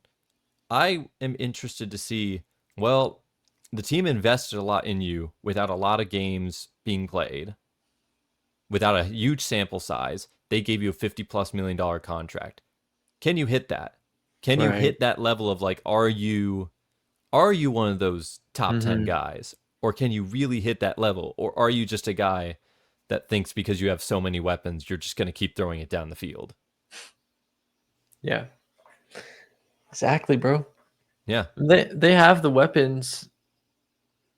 I am interested to see, well, the team invested a lot in you without a lot of games being played, without a huge sample size. They gave you a $50+ million contract. Can you hit that? Can you hit that level of like, are you one of those top 10 guys? Or can you really hit that level? Or are you just a guy that thinks because you have so many weapons, you're just going to keep throwing it down the field? Yeah. Exactly, bro. Yeah. They have the weapons.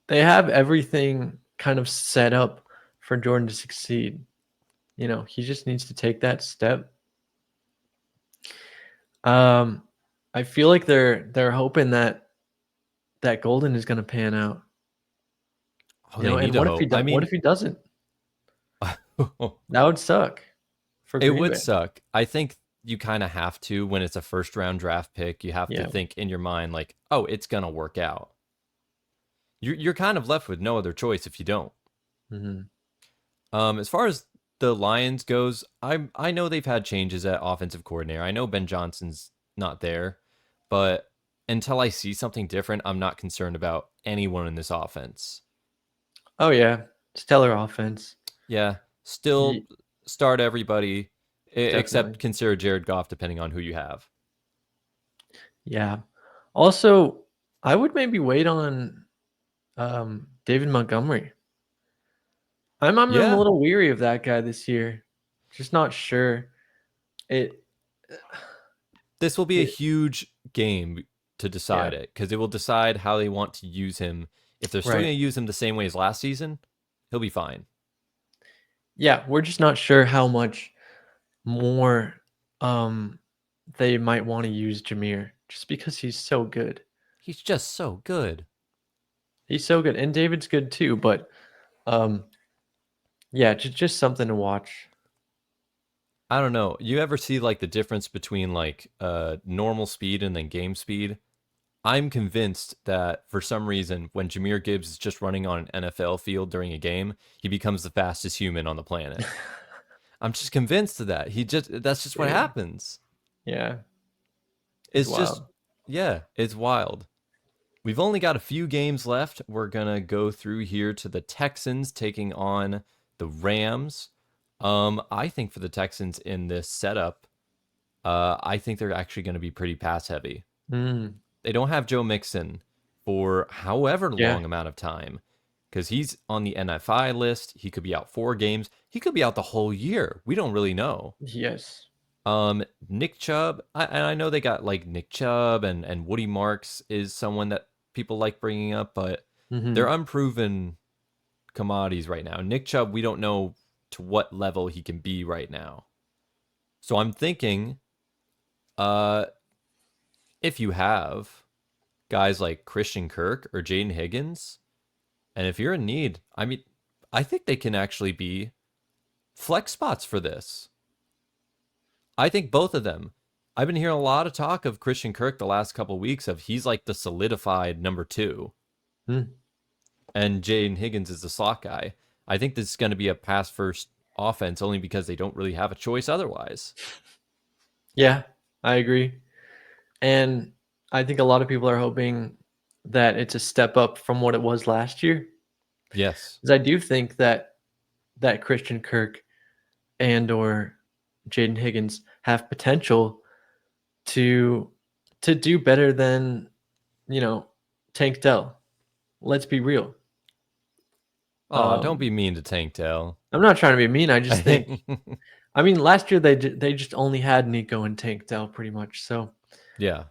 They have everything kind of set up for Jordan to succeed. You know, he just needs to take that step. I feel like they're hoping that Golden is going to pan out. Oh, You know, and what if he does? What if he doesn't? That would suck. It would suck. I think you kind of have to when it's a first round draft pick. You have to think in your mind like, oh, it's gonna work out. You're kind of left with no other choice if you don't. As far as the Lions goes, I know they've had changes at offensive coordinator. I know Ben Johnson's not there, but until I see something different, I'm not concerned about anyone in this offense. Oh yeah, stellar offense. Yeah, still start everybody except consider Jared Goff, depending on who you have. Yeah. Also, I would maybe wait on David Montgomery. I'm a little weary of that guy this year. Just not sure. This will be a huge game to decide it, because it will decide how they want to use him. If they're still going to use him the same way as last season, he'll be fine. Yeah, we're just not sure how much more they might want to use Jameer, just because he's so good. He's just so good. He's so good, and David's good too. But yeah, just something to watch. I don't know. You ever see like the difference between like normal speed and then game speed? I'm convinced that for some reason, when Jahmyr Gibbs is just running on an NFL field during a game, he becomes the fastest human on the planet. I'm just convinced of that. That's just what happens. Yeah. It's just, it's wild. We've only got a few games left. We're going to go through here to the Texans taking on the Rams. I think for the Texans in this setup, I think they're actually going to be pretty pass heavy. They don't have Joe Mixon for however long amount of time, because he's on the NFI list. He could be out 4 games. He could be out the whole year. We don't really know. Yes. Nick Chubb, I know they got like Nick Chubb and Woody Marks is someone that people like bringing up, but they're unproven commodities right now. Nick Chubb, we don't know to what level he can be right now. So I'm thinking, if you have guys like Christian Kirk or Jaden Higgins, and if you're in need, I mean, I think they can actually be flex spots for this. I think both of them. I've been hearing a lot of talk of Christian Kirk the last couple of weeks of he's like the solidified number 2. And Jaden Higgins is the slot guy. I think this is going to be a pass first offense only because they don't really have a choice otherwise. Yeah, I agree. And I think a lot of people are hoping that it's a step up from what it was last year. Yes. Because I do think that Christian Kirk and or Jaden Higgins have potential to do better than, Tank Dell. Let's be real. Oh, don't be mean to Tank Dell. I'm not trying to be mean. I just think, I mean, last year they just only had Nico and Tank Dell pretty much. So yeah,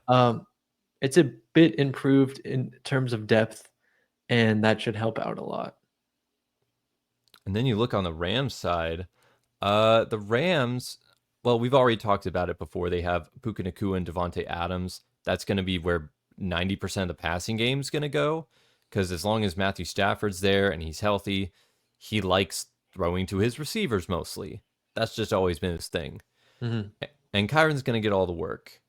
it's a bit improved in terms of depth, and that should help out a lot. And then you look on the Rams side. The Rams, well, we've already talked about it before. They have Puka Nacua and Devontae Adams. That's going to be where 90% of the passing game is going to go, because as long as Matthew Stafford's there and he's healthy, he likes throwing to his receivers mostly. That's just always been his thing. and Kyron's going to get all the work.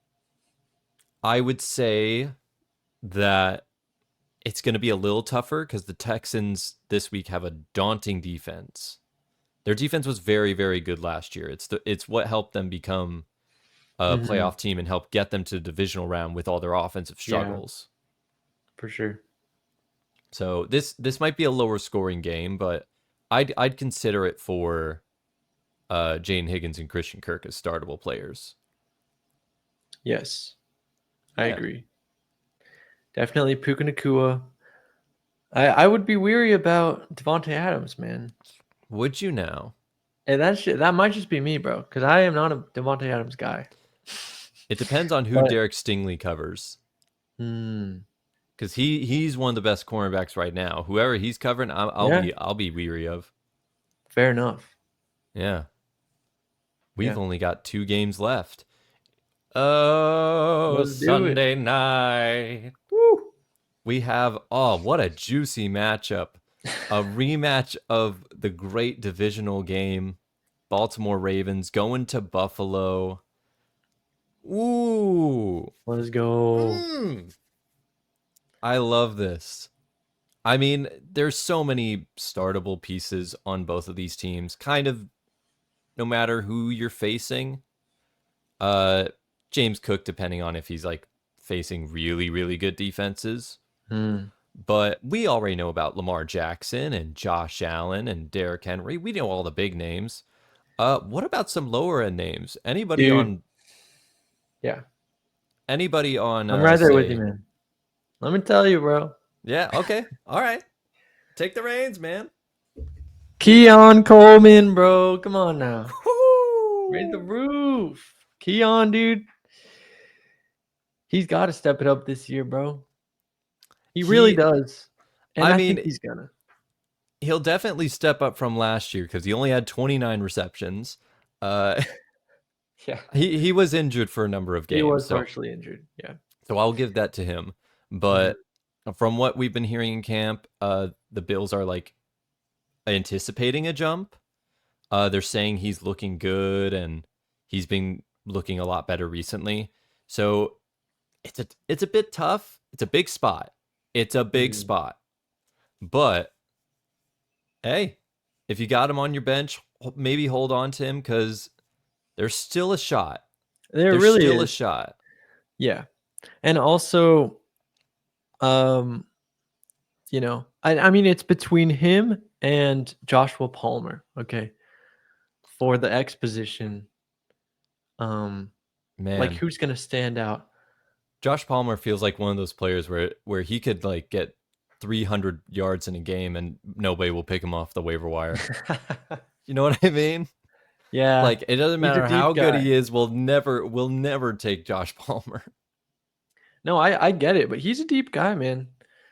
I would say that it's going to be a little tougher because the Texans this week have a daunting defense. Their defense was very, very good last year. It's what helped them become a playoff team and helped get them to the divisional round with all their offensive struggles. Yeah, for sure. So this might be a lower scoring game, but I'd consider it for Jane Higgins and Christian Kirk as startable players. Yes, I agree. Definitely Puka Nacua. I would be weary about Devontae Adams, man. Would you now? And that might just be me, bro, because I am not a Devontae Adams guy. It depends on who Derek Stingley covers. Because he's one of the best cornerbacks right now. Whoever he's covering, I'll be weary of. Fair enough. Yeah. We've only got 2 games left. Oh, Sunday night. Woo. We have, what a juicy matchup. A rematch of the great divisional game. Baltimore Ravens going to Buffalo. Ooh. Let's go. I love this. I mean, there's so many startable pieces on both of these teams, kind of no matter who you're facing. James Cook, depending on if he's like facing really, really good defenses. But we already know about Lamar Jackson and Josh Allen and Derrick Henry. We know all the big names. What about some lower end names? Anybody on? Yeah. Anybody on? I'm right there with you, man. Let me tell you, bro. Yeah. Okay. All right. Take the reins, man. Keon Coleman, bro. Come on now. Raise the roof. Keon, dude. He's got to step it up this year, bro. He really does. And I mean, think he's gonna. He'll definitely step up from last year because he only had 29 receptions. Yeah. He was injured for a number of games. He was partially injured. Yeah. So I'll give that to him. But from what we've been hearing in camp, the Bills are like anticipating a jump. They're saying he's looking good and he's been looking a lot better recently. So it's a bit tough. It's a big spot. It's a big spot. But hey, if you got him on your bench, maybe hold on to him because there's still a shot. There's really still a shot. Yeah. And also, I mean, it's between him and Joshua Palmer, okay, for the X position. Man, like who's gonna stand out? Josh Palmer feels like one of those players where he could like get 300 yards in a game and nobody will pick him off the waiver wire. You know what I mean? Yeah. Like it doesn't matter how good he is, we'll never take Josh Palmer. No, I get it, but he's a deep guy, man.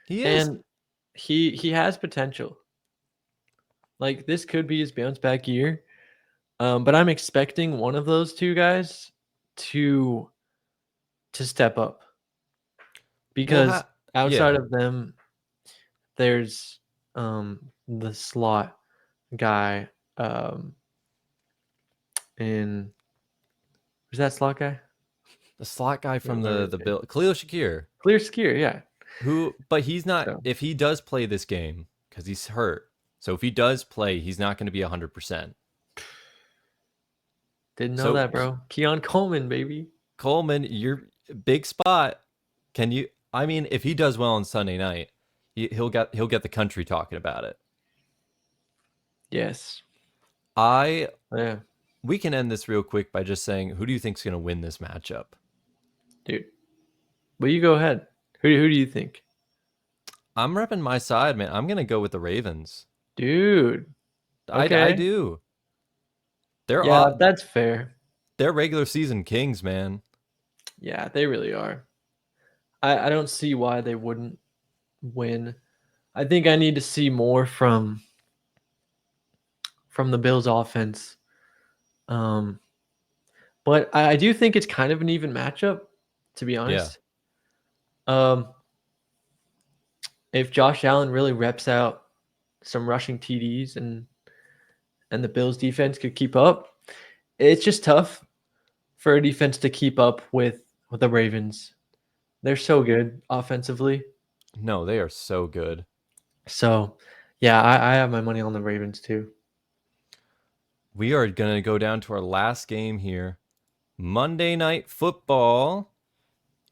He is. And he has potential. Like this could be his bounce back year. But I'm expecting one of those two guys to step up. Because outside of them, there's the slot guy who's that slot guy? The slot guy from the Bill, Khalil Shakir. Khalil Shakir, yeah. But he's not. So. If he does play this game, because he's hurt, so if he does play, he's not going to be 100%. Didn't know that, bro. Keon Coleman, baby. Coleman, your big spot. Can you? I mean, if he does well on Sunday night, he'll get the country talking about it. Yes. We can end this real quick by just saying, who do you think's going to win this matchup? Dude, well, you go ahead. Who do you think? I'm repping my side, man. I'm going to go with the Ravens. Dude. Okay. I do. That's fair. They're regular season kings, man. Yeah, they really are. I don't see why they wouldn't win. I think I need to see more from the Bills offense. But I do think it's kind of an even matchup, to be honest. Yeah. If Josh Allen really reps out some rushing TDs and the Bills defense could keep up, it's just tough for a defense to keep up with the Ravens. They're so good offensively. No, they are so good. So, yeah, I have my money on the Ravens too. We are going to go down to our last game here. Monday Night Football.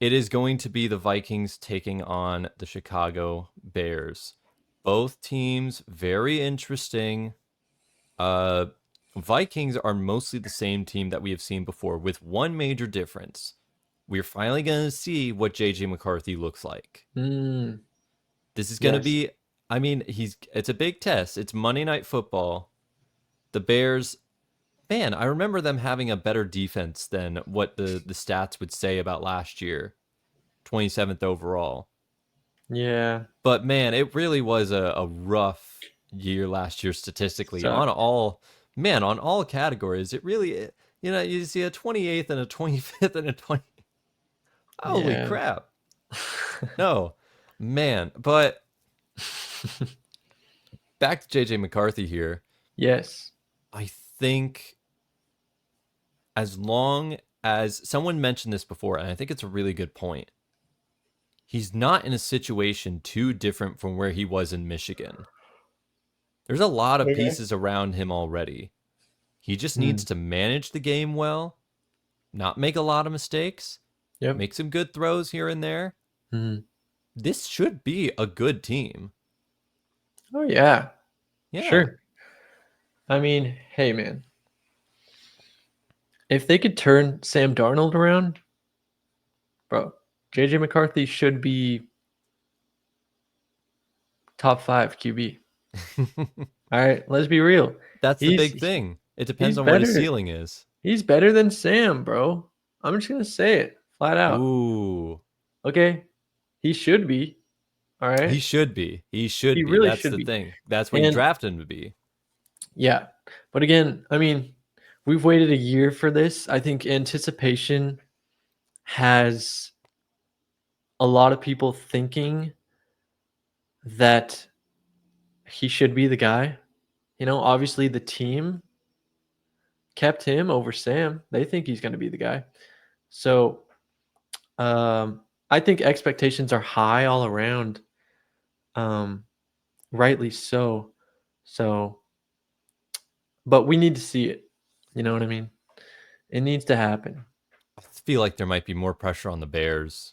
It is going to be the Vikings taking on the Chicago Bears. Both teams very interesting. Vikings are mostly the same team that we have seen before, with one major difference. We're finally going to see what J.J. McCarthy looks like. This is going to be, I mean, it's a big test. It's Monday Night Football. The Bears, man, I remember them having a better defense than what the stats would say about last year. 27th overall. Yeah. But man, it really was a rough year last year statistically on all categories. It really, you see a 28th and a 25th and a 20. Holy crap. No, man. But back to JJ McCarthy here. Yes. I think as long as someone mentioned this before, and I think it's a really good point. He's not in a situation too different from where he was in Michigan. There's a lot of pieces around him already. He just needs to manage the game well, not make a lot of mistakes, make some good throws here and there. This should be a good team. Oh, yeah. Yeah. Sure. I mean, hey, man. If they could turn Sam Darnold around, bro, JJ McCarthy should be top 5 QB. All right, let's be real. That's the big thing. It depends on what his ceiling is. He's better than Sam, bro. I'm just going to say it flat out. Ooh. Okay. He should be. All right. He should be. He should be. Really That's should the be. thing. That's what you drafted him to be. Yeah. But again, I mean, we've waited a year for this. I think anticipation has a lot of people thinking that he should be the guy. Obviously the team kept him over Sam. They think he's going to be the guy. So I think expectations are high all around. Rightly so. But we need to see it. You know what I mean? It needs to happen. I feel like there might be more pressure on the Bears.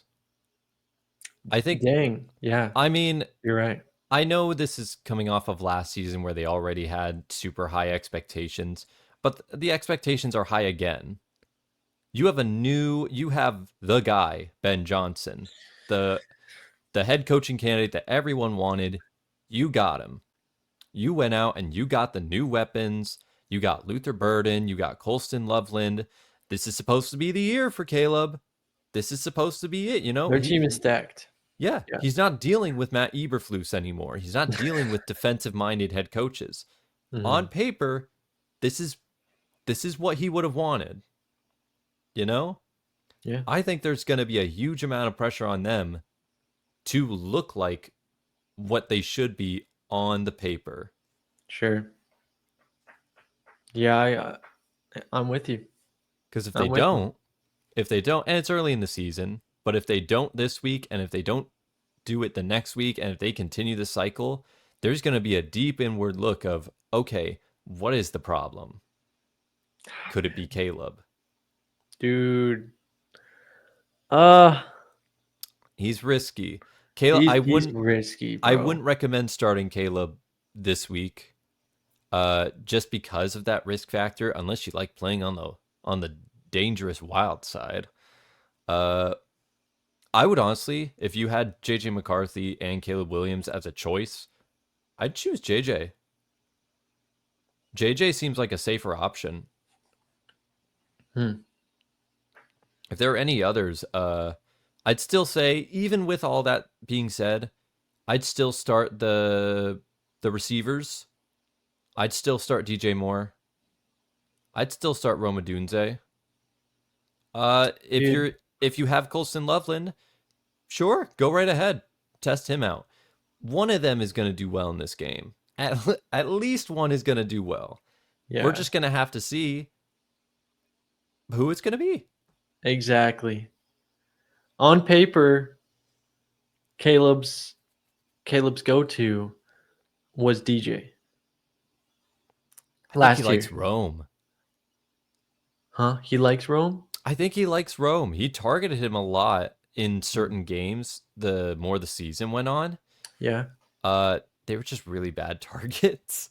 I think. Dang. Yeah. I mean, you're right. I know this is coming off of last season where they already had super high expectations, but the expectations are high again. You have the guy, Ben Johnson, the head coaching candidate that everyone wanted. You got him. You went out and you got the new weapons. You got Luther Burden. You got Colston Loveland. This is supposed to be the year for Caleb. This is supposed to be it, Their team is stacked. Yeah, he's not dealing with Matt Eberflus anymore. He's not dealing with defensive-minded head coaches. On paper, this is what he would have wanted. Yeah. I think there's going to be a huge amount of pressure on them to look like what they should be on the paper. Sure. Yeah, I'm with you. Because if they don't, and it's early in the season, but if they don't this week, and if they don't do it the next week, and if they continue the cycle, there's going to be a deep inward look of, okay, what is the problem? Could it be Caleb? Dude. He's risky. Caleb, he's risky, bro. I wouldn't recommend starting Caleb this week, just because of that risk factor, unless you like playing on the dangerous wild side. I would honestly, if you had JJ McCarthy and Caleb Williams as a choice, I'd choose JJ. JJ seems like a safer option. If there are any others, I'd still say, even with all that being said, I'd still start the receivers. I'd still start DJ Moore. I'd still start Roma Dunze. If you have Colston Loveland, sure, go right ahead. Test him out. One of them is going to do well in this game. At least one is going to do well. Yeah. We're just going to have to see who it's going to be. Exactly. On paper, Caleb's go-to was DJ. I think he likes Rome. Huh? He likes Rome? I think he likes Rome. He targeted him a lot in certain games the more the season went on. Yeah. They were just really bad targets.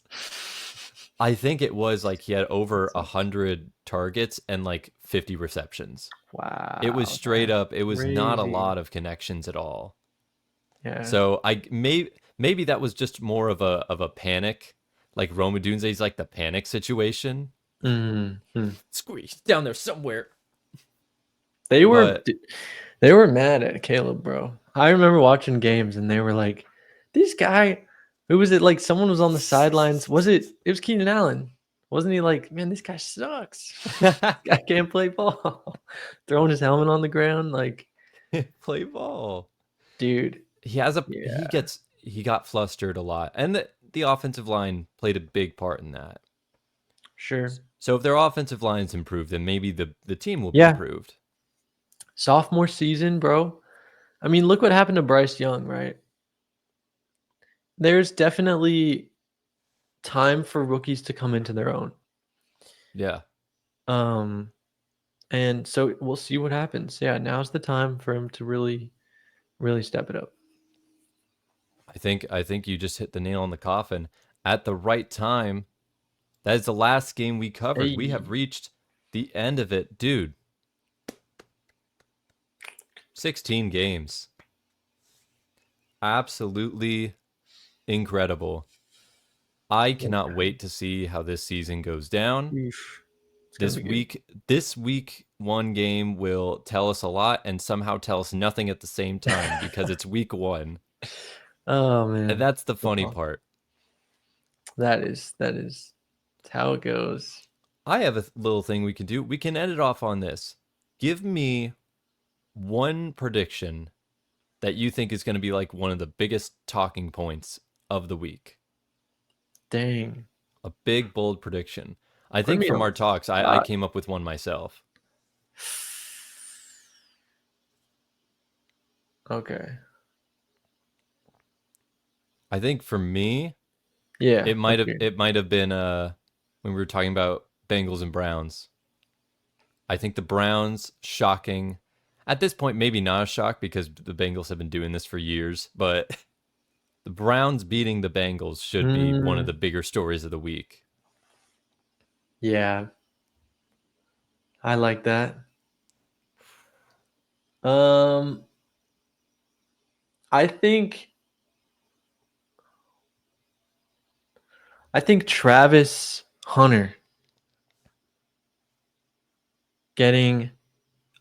I think it was like he had over 100 targets and like 50 receptions. Wow. It was straight up. It was not a lot of connections at all. Yeah. So maybe that was just more of a panic, like Rome Odunze's like the panic situation. Mm-hmm. Squeeze down there somewhere. They were mad at Caleb, bro. I remember watching games and they were like, "This guy, who was it? Like someone was on the sidelines. It was Keenan Allen. Wasn't he like, man, this guy sucks. I can't play ball." Throwing his helmet on the ground, like play ball. Dude. He got flustered a lot. And the offensive line played a big part in that. Sure. So if their offensive line's improved, then maybe the team will be improved. Sophomore season, bro. I mean, look what happened to Bryce Young, right? There's definitely time for rookies to come into their own. Yeah. And so we'll see what happens. Yeah, now's the time for him to really, really step it up. I think you just hit the nail on the coffin at the right time. That is the last game we covered. Hey. We have reached the end of it, dude. 16 games. Absolutely incredible. I cannot wait to see how this season goes down. This week, one game will tell us a lot and somehow tell us nothing at the same time because it's week one. Oh man. And that's the funny part. That is how it goes. I have a little thing we can do. We can end it off on this. Give me one prediction that you think is going to be like one of the biggest talking points of the week. Dang. A big, bold prediction. I think from our talks, I came up with one myself. Okay. I think for me, yeah, it might have been when we were talking about Bengals and Browns. I think the Browns, shocking. At this point, maybe not a shock because the Bengals have been doing this for years, but the Browns beating the Bengals should be one of the bigger stories of the week. Yeah. I like that. I think Travis Hunter getting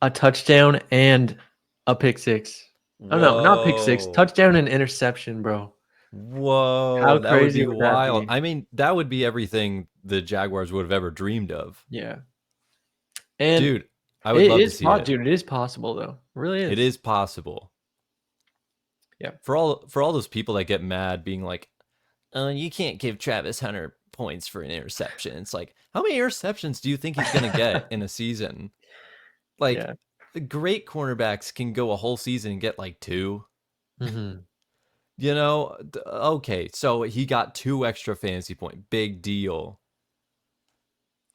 a touchdown and a pick six. Oh no, not pick six. Touchdown and interception, bro. Whoa, how that crazy would be wild. I mean, that would be everything the Jaguars would have ever dreamed of. Yeah. And dude, I would love to see it. Dude, it is possible though. It really is. It is possible. Yeah. For all those people that get mad being like, you can't give Travis Hunter points for an interception. It's like, how many interceptions do you think he's going to get in a season? Like, the great cornerbacks can go a whole season and get like 2. Mm-hmm. You know, okay, so he got 2 extra fantasy points. Big deal.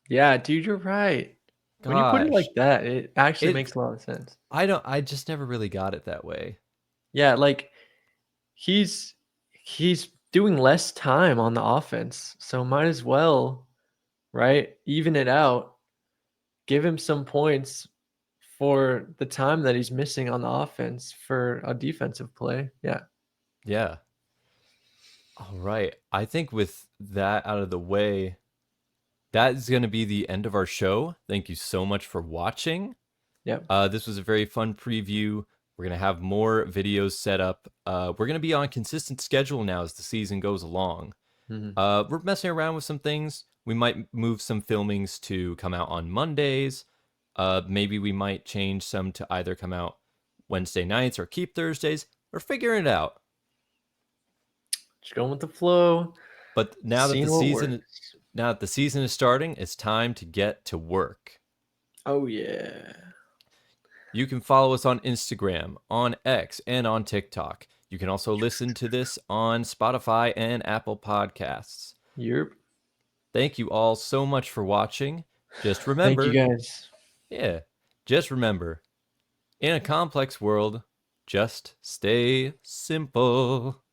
Yeah, dude, you're right. When you put it like that, it actually makes a lot of sense. I just never really got it that way. Yeah, like he's doing less time on the offense, so might as well, right? Even it out. Give him some points for the time that he's missing on the offense for a defensive play. Yeah. Yeah. All right. I think with that out of the way, that is going to be the end of our show. Thank you so much for watching. Yeah. This was a very fun preview. We're going to have more videos set up. We're going to be on a consistent schedule now as the season goes along. Mm-hmm. We're messing around with some things. We might move some filmings to come out on Mondays. Maybe we might change some to either come out Wednesday nights or keep Thursdays. We're figuring it out. Just going with the flow. But now that the season is starting, it's time to get to work. Oh, yeah. You can follow us on Instagram, on X, and on TikTok. You can also listen to this on Spotify and Apple Podcasts. Yep. Thank you all so much for watching. Just remember. Thank you, guys. Yeah. Just remember, in a complex world, just stay simple.